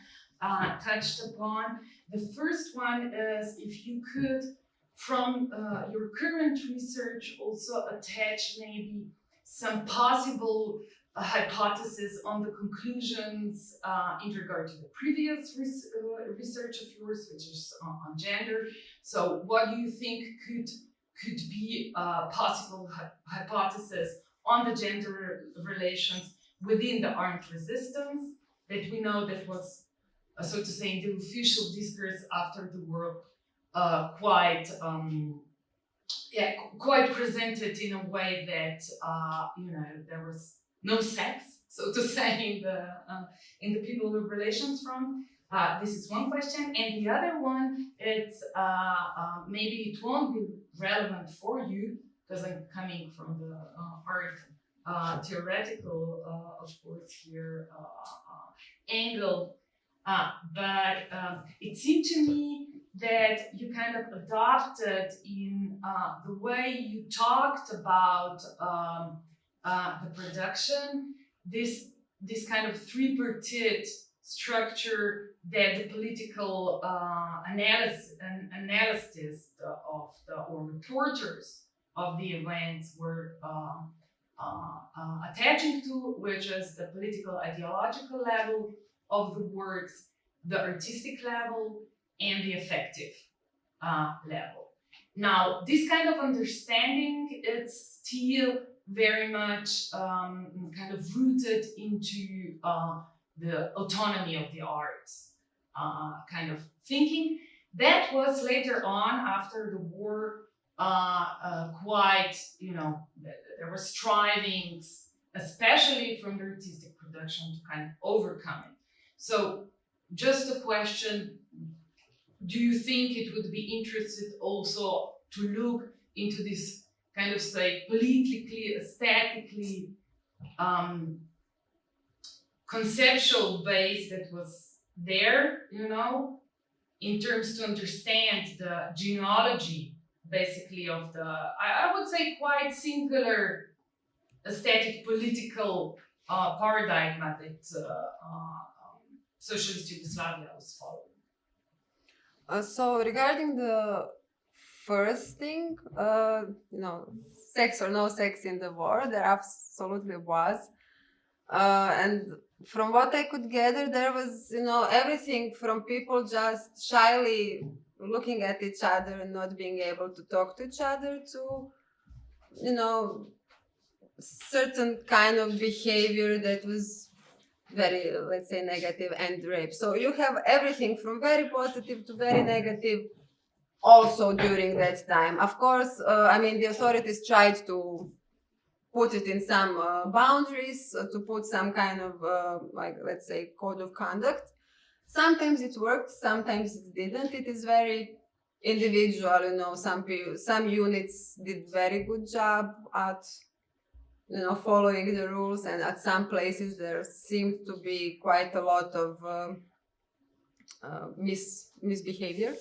touched upon. The first one is if you could, from your current research, also attach maybe some possible hypothesis on the conclusions in regard to the previous research of yours, which is on gender. So what do you think could be a possible hypothesis on the gender relations within the armed resistance that we know that was, so to say, in the official discourse after the war, quite presented in a way that there was no sex, so to say, in the people with relations from. This is one question, and the other one, it's maybe it won't be relevant for you because I'm coming from the art theoretical, of course, here angle, but it seemed to me that you kind of adopted in the way you talked about the production, this kind of tripartite structure that the political analysis of or reporters of the events were attaching to, which is the political ideological level of the works, the artistic level, and the affective level. Now, this kind of understanding, it's still very much kind of rooted into the autonomy of the arts kind of thinking. That was later on, after the war, quite, there were strivings, especially from the artistic production, to kind of overcome it. So just a question, do you think it would be interested also to look into this kind of, say, politically, aesthetically, conceptual base that was there, in terms to understand the genealogy, basically, of the, I would say, quite singular aesthetic political paradigm that socialist Yugoslavia was following? So regarding the first thing, sex or no sex in the war, there absolutely was. And from what I could gather, there was, everything from people just shyly looking at each other and not being able to talk to each other to, certain kind of behavior that was very, let's say, negative, and rape. So you have everything from very positive to very negative also during that time. Of course, the authorities tried to put it in some boundaries, to put some kind of, let's say, code of conduct. Sometimes it worked, sometimes it didn't. It is very individual, some units did very good job at following the rules, and at some places there seemed to be quite a lot of misbehavior.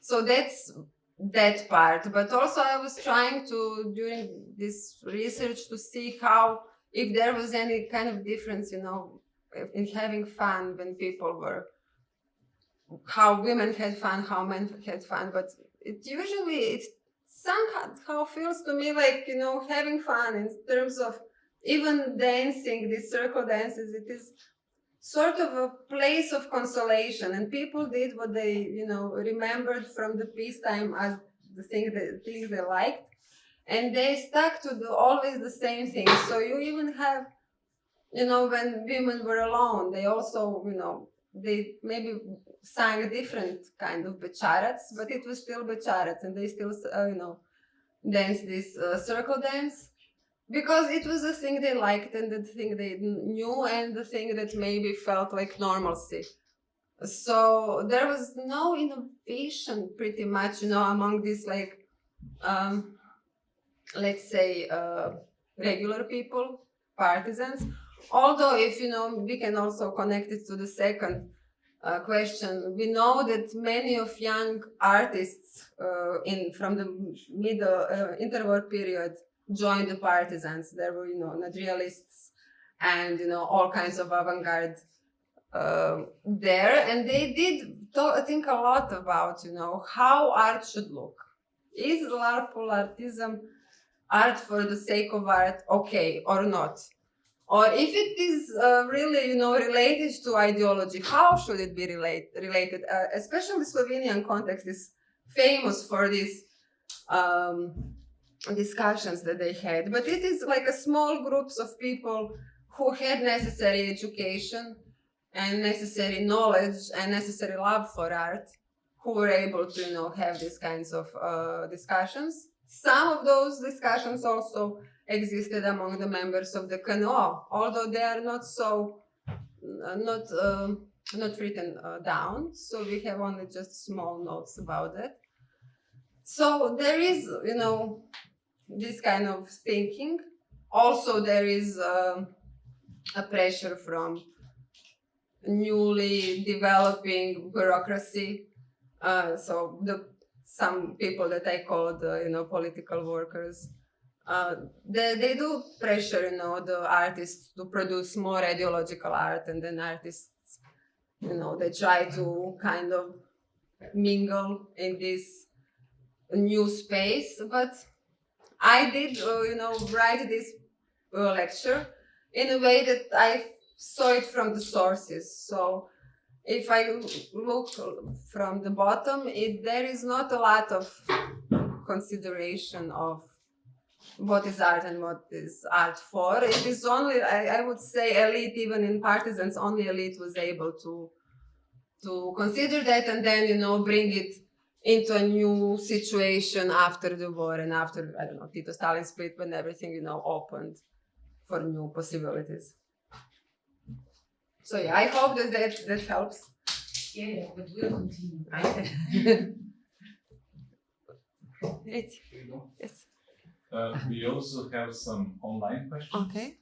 So that's that part. But also I was trying to, during this research, to see if there was any kind of difference, in having fun when people were, how women had fun, how men had fun. But it somehow feels to me like, having fun in terms of even dancing, these circle dances, it is sort of a place of consolation, and people did what they, remembered from the peacetime as the things they liked, and they stuck to always the same things. So you even have when women were alone, they also, they maybe sang a different kind of bećarac, but it was still bećarac, and they still, danced this circle dance, because it was the thing they liked and the thing they knew and the thing that maybe felt like normalcy. So there was no innovation pretty much, among these let's say regular people, partisans. Although if, we can also connect it to the second question, we know that many of young artists from the middle interwar period joined the partisans. There were, naturalists and, all kinds of avant-garde there, and they did think a lot about, how art should look. Is larpulartism art for the sake of art, okay, or not? Or if it is really, related to ideology, how should it be related? Especially Slovenian context is famous for these discussions that they had. But it is like a small groups of people who had necessary education and necessary knowledge and necessary love for art, who were able to, have these kinds of discussions. Some of those discussions also existed among the members of the Kolo, although they are not written down. So we have only just small notes about that. So there is, this kind of thinking. Also, there is a pressure from newly developing bureaucracy. So some people that I call the political workers, they do pressure the artists to produce more ideological art, and then artists they try to kind of mingle in this new space. But I did write this lecture in a way that I saw it from the sources. So if I look from the bottom, there is not a lot of consideration of what is art and what is art for. It is only, I would say, elite, even in partisans, only elite was able to consider that and then, bring it into a new situation after the war and after, Tito-Stalin split, when everything, opened for new possibilities. So yeah, I hope that helps. Yeah, but we'll continue. Great. Yes. We also have some online questions. Okay.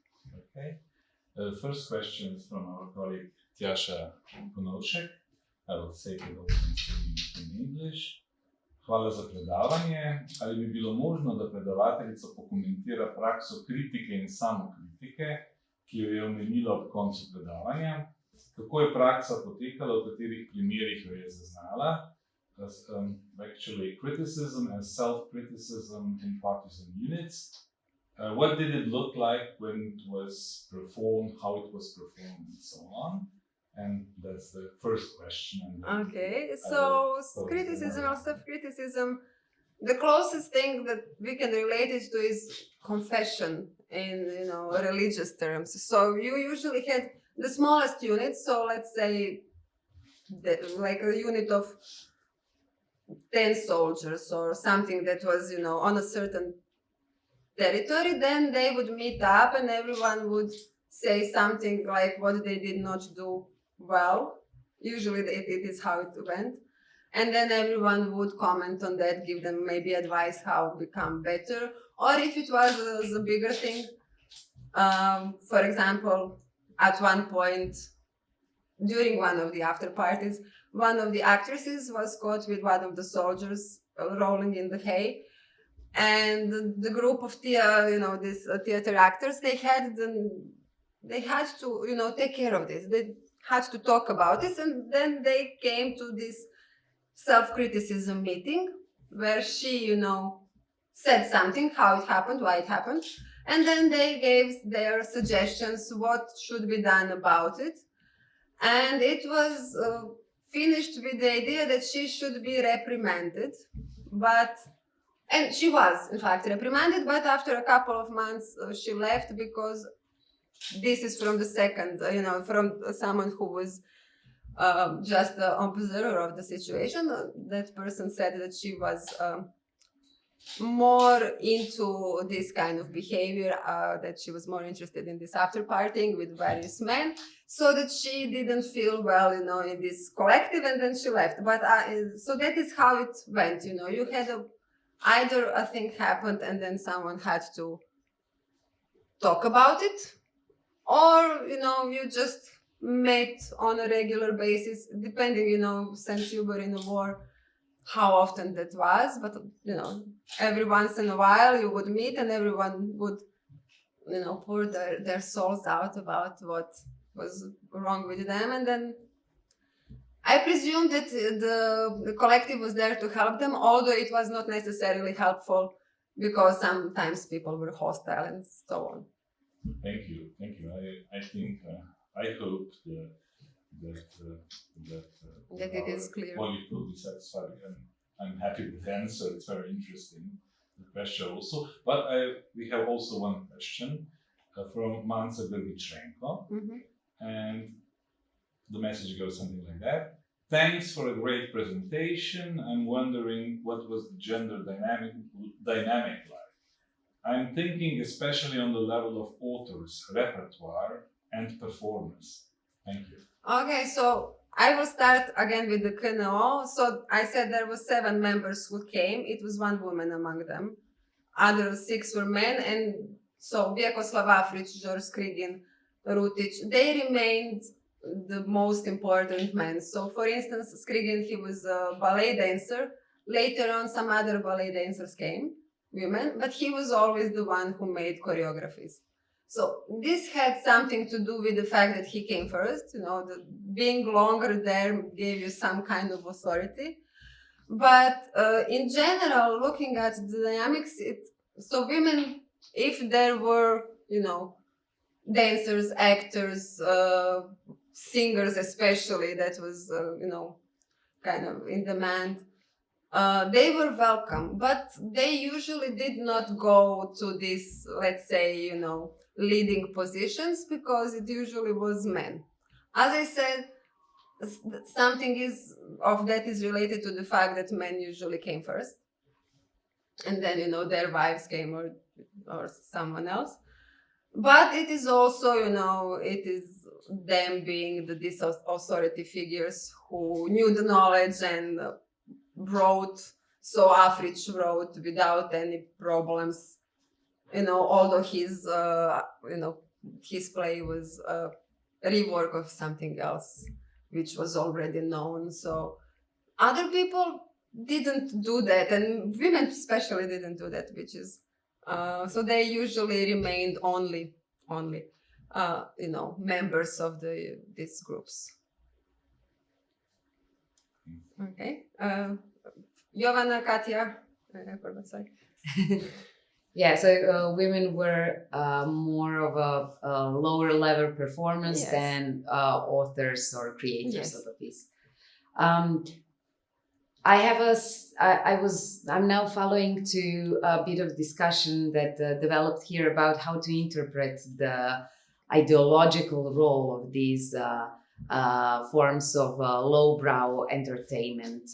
The first question is from our colleague Tjaša Ponovšek. I will say it also in English. Hvala za predavanje. Ali bi bilo možno, da predavateljica pokomentira prakso kritike in samokritike, ki jo je omenila ob koncu predavanja? Kako je praksa potekala, v katerih primerih jo je zaznala? Actually, criticism and self-criticism in partisan units. What did it look like when it was performed, how it was performed, and so on? And that's the first question. Okay, so criticism or self-criticism, the closest thing that we can relate it to is confession in religious terms. So you usually had the smallest units, so let's say like a unit of 10 soldiers or something that was on a certain territory. Then they would meet up and everyone would say something like what they did not do well. Usually it is how it went. And then everyone would comment on that, give them maybe advice how to become better. Or if it was a bigger thing, for example, at one point, during one of the after parties, one of the actresses was caught with one of the soldiers rolling in the hay. And the group of these theater actors, they had to take care of this. They had to talk about this, and then they came to this self-criticism meeting where she said something, how it happened, why it happened, and then they gave their suggestions what should be done about it. And it was finished with the idea that she should be reprimanded, and she was in fact reprimanded, but after a couple of months she left because this is from the second, from someone who was just an observer of the situation. That person said that she was more into this kind of behavior, that she was more interested in this after partying with various men, so that she didn't feel well, in this collective, and then she left. But so that is how it went, you had either a thing happened and then someone had to talk about it, or, you just met on a regular basis, depending, since you were in a war, how often that was. But, every once in a while you would meet and everyone would, pour their souls out about what was wrong with them. And then I presume that the collective was there to help them, although it was not necessarily helpful, because sometimes people were hostile and so on. Thank you. I think, I hope that it is clear. Colleague will be satisfied, and I'm happy with the answer. It's very interesting, the question also. But we have also one question from Manca Grbičenko, and the message goes something like that. Thanks for a great presentation. I'm wondering what was the gender dynamic like. I'm thinking especially on the level of authors, repertoire, and performers. Thank you. Okay, so I will start again with the KNO. So I said there were 7 members who came. It was 1 woman among them. Other 6 were men. And so Vjekoslav Afrić, George Skrigin, Rutic, they remained the most important men. So for instance, Skrigin, he was a ballet dancer. Later on, some other ballet dancers came, women, but he was always the one who made choreographies. So this had something to do with the fact that he came first, being longer there gave you some kind of authority. But in general, looking at the dynamics, so women, if there were, dancers, actors, singers especially, that was, kind of in demand, they were welcome, but they usually did not go to this, let's say, leading positions, because it usually was men. As I said, something of that is related to the fact that men usually came first, and then, their wives came, or someone else. But it is also, it is them being these authority figures who knew the knowledge and wrote. So Afrić wrote without any problems, although his play was a rework of something else, which was already known. So other people didn't do that, and women especially didn't do that, which is, so they usually remained only members of these groups. Okay. Jovana, Katja, I forgot, sorry. Yeah, so women were more of a lower level performance than authors or creators of a piece. I'm now following to a bit of discussion that developed here about how to interpret the ideological role of these forms of lowbrow entertainment.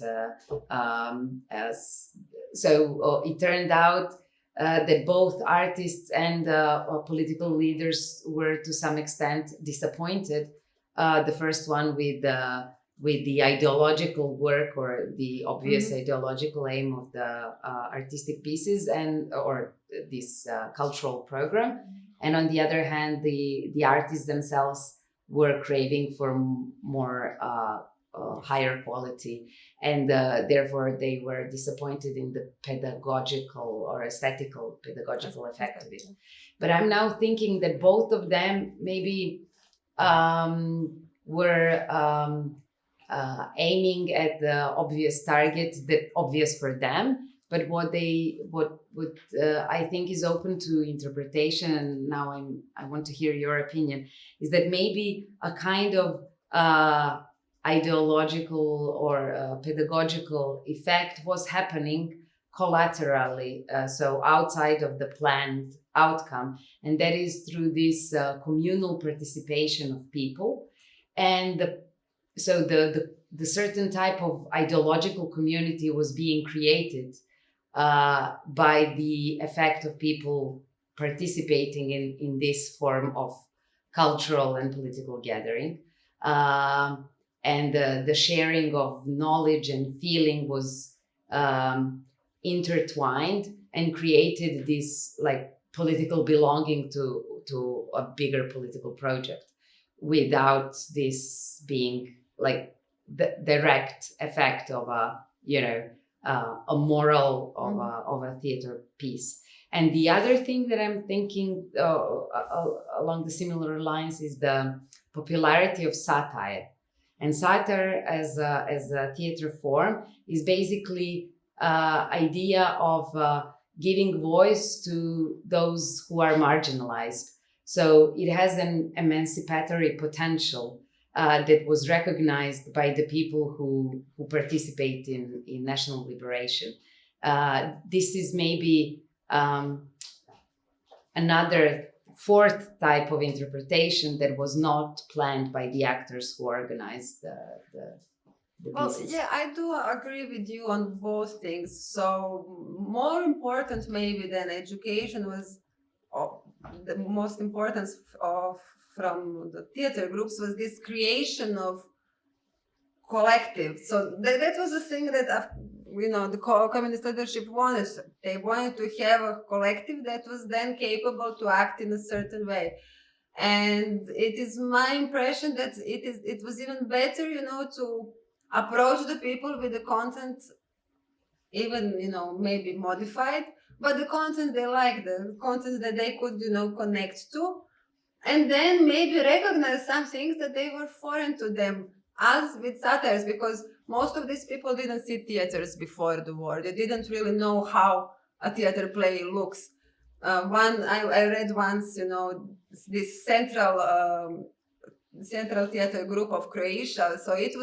So it turned out that both artists and political leaders were to some extent disappointed. The first one with the ideological work, or the obvious ideological aim of the artistic pieces or this cultural program. And on the other hand, the artists themselves were craving for more higher quality, and therefore they were disappointed in the pedagogical or aesthetical pedagogical effect of it. But I'm now thinking that both of them maybe were aiming at the obvious target, that obvious for them, but what I think is open to interpretation, and now I want to hear your opinion, is that maybe a kind of ideological or pedagogical effect was happening collaterally, so outside of the planned outcome, and that is through this communal participation of people. And the certain type of ideological community was being created by the effect of people participating in this form of cultural and political gathering. And the sharing of knowledge and feeling was intertwined and created this like political belonging to a bigger political project, without this being like the direct effect of a moral of a theater piece. And the other thing that I'm thinking along the similar lines is the popularity of satire. And satire as a theater form is basically idea of giving voice to those who are marginalized. So it has an emancipatory potential that was recognized by the people who participate in national liberation. This is maybe another fourth type of interpretation that was not planned by the actors who organized the Well, pieces. yeah, I do agree with you on both things. So more important maybe than education was the most important from the theater groups was this creation of collective. So that was the thing that the communist leadership wanted. They wanted to have a collective that was then capable to act in a certain way. And it is my impression that it was even better, to approach the people with the content, even, maybe modified, but the content they like, the content that they could, connect to, and then maybe recognize some things that they were foreign to them, as with satires, because most of these people didn't see theaters before the war. They didn't really know how a theater play looks. I read once, this central theater group of Croatia. So it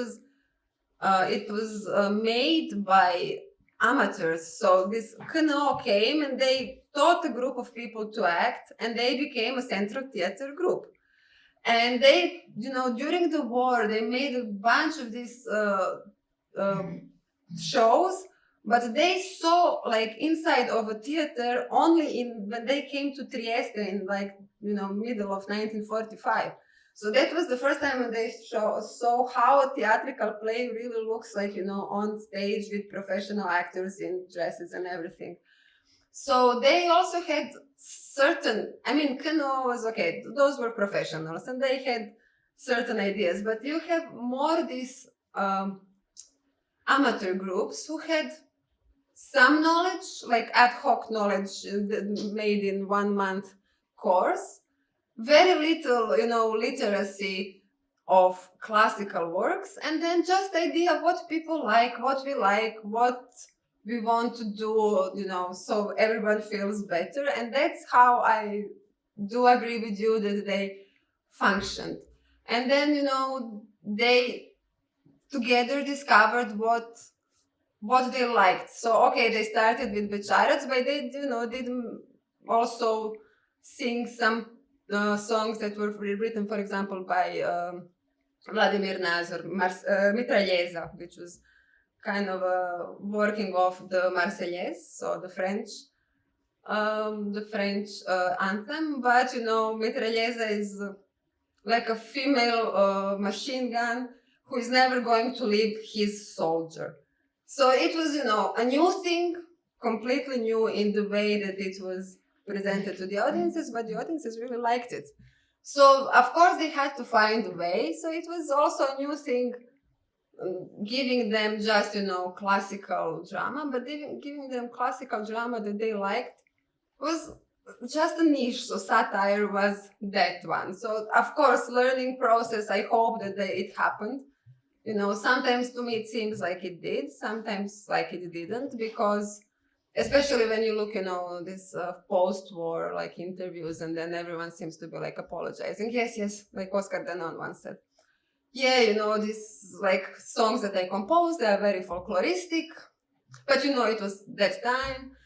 was made by amateurs. So this Kolo came and they taught a group of people to act, and they became a central theater group. And they, during the war, they made a bunch of these shows, but they saw like inside of a theater only when they came to Trieste in middle of 1945. So that was the first time when they saw how a theatrical play really looks like, on stage with professional actors in dresses and everything. So they also had Kolo was okay, those were professionals and they had certain ideas, but you have more these amateur groups who had some knowledge, like ad hoc knowledge made in 1 month course, very little, literacy of classical works, and then just idea what people like, what we want to do, so everyone feels better. And that's how I do agree with you that they functioned. And then, they together discovered what they liked. So, okay, they started with bećarac, but they, did also sing some songs that were written, for example, by Vladimir Nazor, Mitraljeza, which was kind of working off the Marseillaise, so the French anthem. But, Mitraljeza is like a female machine gun who is never going to leave his soldier. So it was, a new thing, completely new in the way that it was presented to the audiences, but the audiences really liked it. So, of course, they had to find a way. So it was also a new thing, giving them just, classical drama, but giving them classical drama that they liked was just a niche. So satire was that one. So, of course, learning process, I hope that it happened. Sometimes to me it seems like it did, sometimes like it didn't, because especially when you look, this post-war like interviews, and then everyone seems to be like apologizing. Yes, like Oscar Danon once said. Yeah, these like songs that I composed, they are very folkloristic, but it was that time.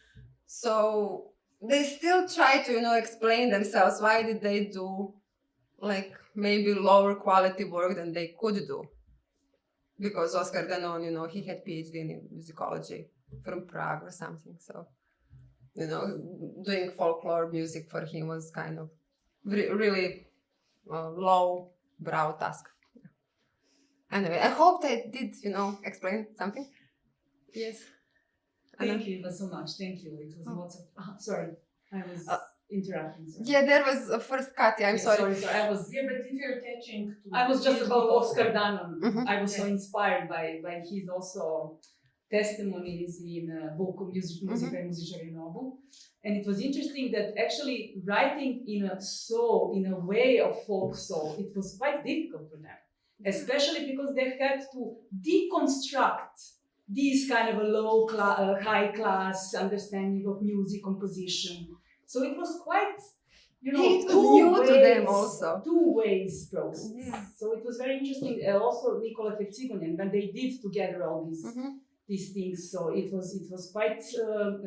So they still try to, explain themselves. Why did they do like maybe lower quality work than they could do? Because Oscar Danon, he had PhD in musicology from Prague or something. So, doing folklore music for him was kind of really low brow task. Anyway, I hope that did, explain something. Yes. Thank you, Iva, so much. Thank you. It was lots of. Sorry, I was interrupting. Sorry. Yeah, there was first Katya. I'm sorry. Sorry. I was. Yeah, but if you're attaching to... I was just about Oscar Danon. Mhm. I was so inspired by his also testimonies in book of Music and Muzičari Nobu. And it was interesting that actually writing in a way of folk soul, it was quite difficult for them. Especially because they had to deconstruct this kind of a high class understanding of music composition. So it was quite, It was new to them also. Two ways process. Yeah. So it was very interesting. Also, Nikola Fercigonen, when they did together all these things, so it was quite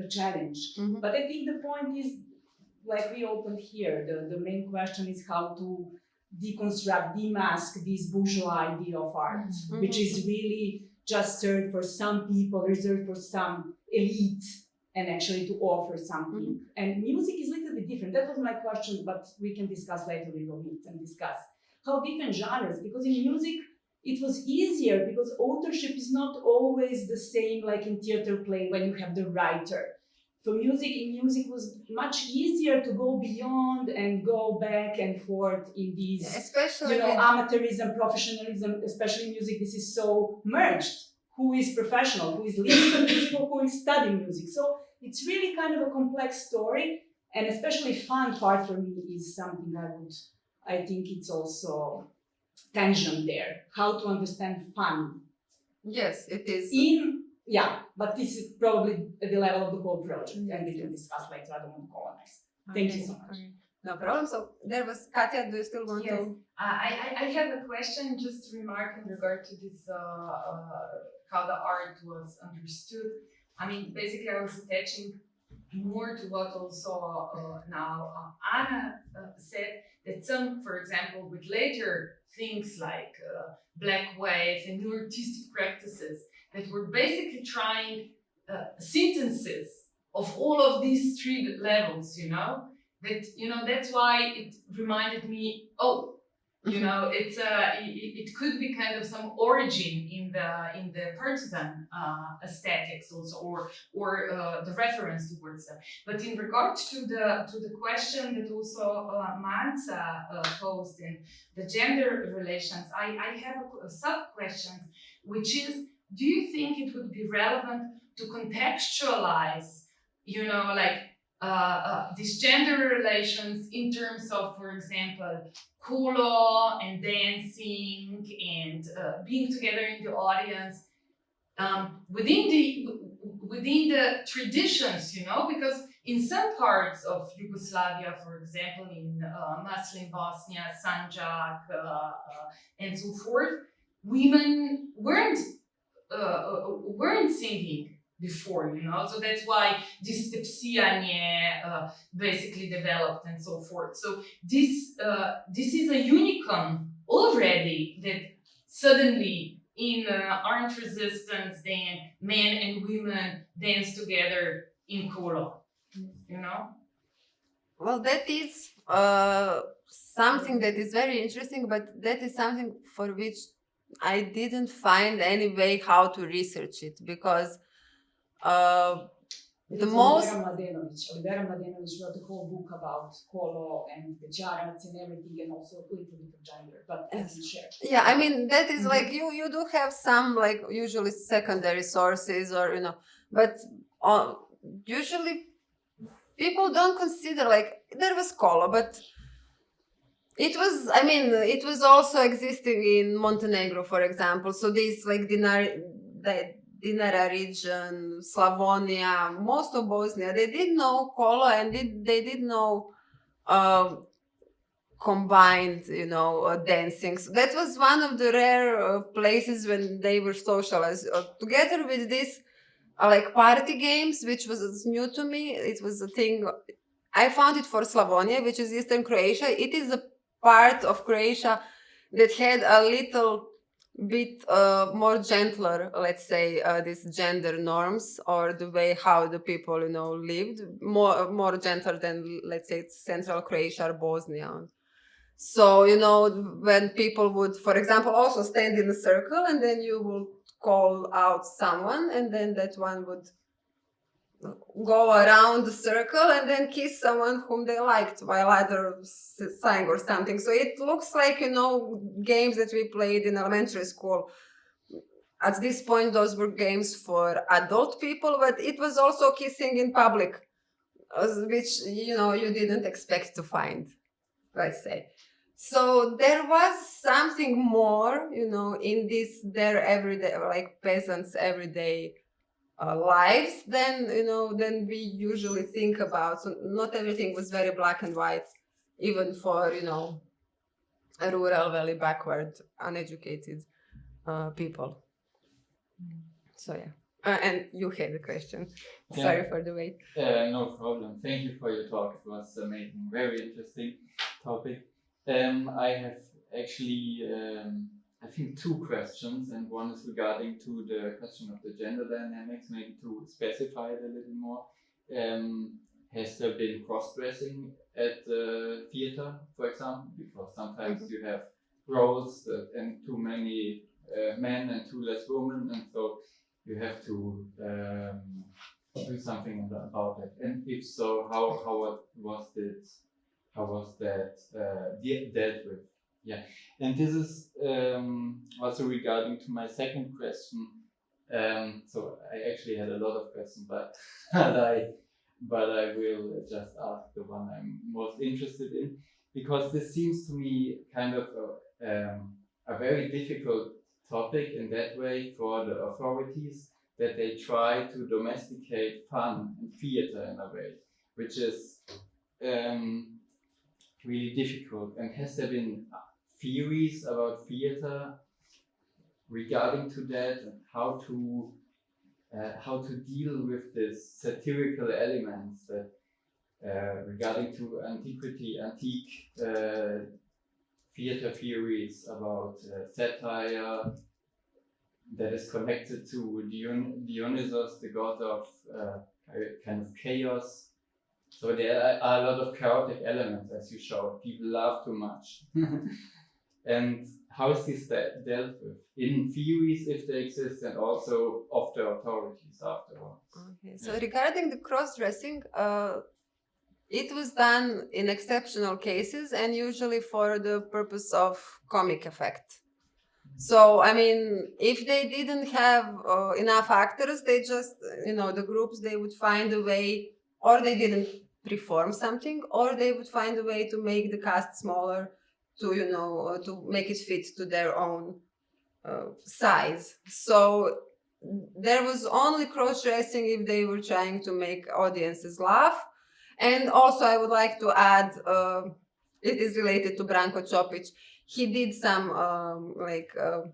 a challenge. Mhm. But I think the point is, like we opened here, the main question is how to deconstruct, demask this bourgeois idea of art, which is really just served for some people, reserved for some elite, and actually to offer something. And music is a little bit different. That was my question, but we can discuss later. We will meet and discuss how different genres, because in music, it was easier because authorship is not always the same like in theater play when you have the writer. For music, was much easier to go beyond and go back and forth in these, Especially amateurism, professionalism, especially music. This is so merged. Who is professional? Who is listening to music? Who is studying music? So it's really kind of a complex story, and especially fun part for me is something I think it's also tension there. How to understand fun. Yes, it is. But this is probably at the level of the whole project, and we can discuss later. I don't want to colonize. Thank you so much. Okay. No problem. So there was Katya. Do you still want Yes. to? I have a question, just to remark in regard to this, how the art was understood. I mean, basically, I was attaching more to what also now Anna said, that some, for example, with later things like Black Wave and new artistic practices that were basically trying synthesis of all of these three levels, that's why it reminded me, it could be kind of some origin in the partisan aesthetics also, or the reference towards them. But in regards to the question that also Manza posed in the gender relations, I have a sub question, which is, do you think it would be relevant to contextualize, these gender relations in terms of, for example, Kolo and dancing and being together in the audience within the traditions, because in some parts of Yugoslavia, for example, in Muslim Bosnia, Sanjak, and so forth, women weren't singing before, so that's why this stepsijanje basically developed and so forth. So this is a unicum already, that suddenly in armed resistance, then men and women dance together in Kolo, Well, that is something that is very interesting, but that is something for which I didn't find any way how to research it, because the most... Olivera Mladenović wrote a whole book about Kolo and bećarac and everything, and also a little bit of gender, but I can share. Yeah, I mean, that is like, you do have some, like, usually secondary sources, or, but usually people don't consider, like, there was Kolo, but it was also existing in Montenegro, for example. So this, like, Dinara region, Slavonia, most of Bosnia, they did know Kolo, and they did know combined, dancing. So that was one of the rare places when they were socialized. Together with this, like party games, which was new to me. It was a thing I found it for Slavonia, which is Eastern Croatia. It is a part of Croatia that had a little bit more gentler, let's say, these gender norms, or the way how the people, lived, more gentler than, let's say, Central Croatia or Bosnia. So, when people would, for example, also stand in a circle, and then you will call out someone, and then that one would go around the circle and then kiss someone whom they liked while others sang or something. So it looks like, games that we played in elementary school. At this point, those were games for adult people, but it was also kissing in public, which, you didn't expect to find, let's say. So there was something more, in their everyday, like peasants' everyday lives than we usually think about. So not everything was very black and white, even for rural, very backward, uneducated people. So yeah, and you had a question. Yeah. Sorry for the wait. No problem. Thank you for your talk. It was amazing, very interesting topic. I have actually I think 2 questions, and one is regarding to the question of the gender dynamics, maybe to specify it a little more. Has there been cross-dressing at the theater, for example? Because sometimes you have roles and too many men and too less women, and so you have to do something about it. And if so, how was that dealt with? Yeah, and this is also regarding to my second question. So I actually had a lot of questions, but I will just ask the one I'm most interested in, because this seems to me kind of a very difficult topic in that way for the authorities, that they try to domesticate fun and theater in a way, which is really difficult. And has there been theories about theater regarding to that, and how to deal with this satirical elements that regarding to antique theater theories about satire that is connected to Dionysus, the god of kind of chaos. So there are a lot of chaotic elements, as you showed. People laugh too much. And how is this dealt with in theories, if they exist, and also of the authorities afterwards? Okay, so regarding the cross-dressing, it was done in exceptional cases and usually for the purpose of comic effect. So, I mean, if they didn't have enough actors, they just, the groups, they would find a way, or they didn't perform something, or they would find a way to make the cast smaller, to, to make it fit to their own size. So there was only cross-dressing if they were trying to make audiences laugh. And also I would like to add, it is related to Branko Čopić. He did some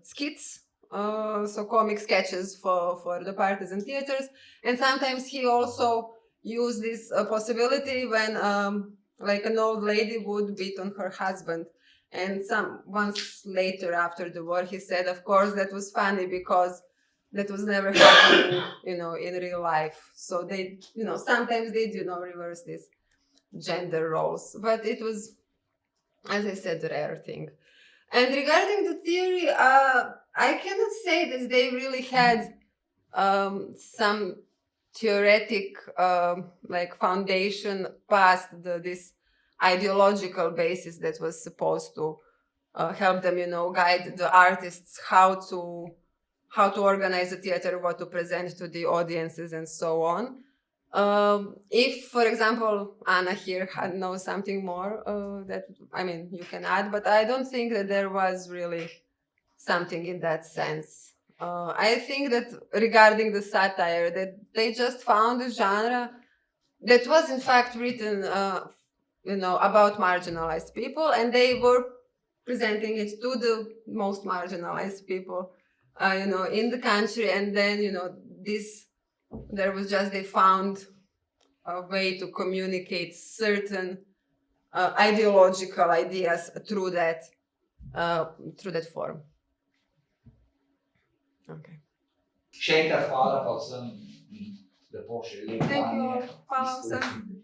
skits, so comic sketches for the Partizan theaters. And sometimes he also used this possibility when an old lady would beat on her husband. And once later after the war, he said, of course, that was funny because that was never happening, in real life. So they, sometimes they do reverse these gender roles. But it was, as I said, a rare thing. And regarding the theory, I cannot say that they really had some theoretic foundation past this ideological basis that was supposed to help them, guide the artists how to organize the theater, what to present to the audiences, and so on. If, for example, Anna here knows something more you can add, but I don't think that there was really something in that sense. I think that regarding the satire, that they just found a genre that was in fact written, about marginalized people, and they were presenting it to the most marginalized people, in the country. And then, they found way to communicate certain ideological ideas through that form. Okay. Še enkrat hvala pa vsem, lepo še lepo. Thank you all. Hvala vsem.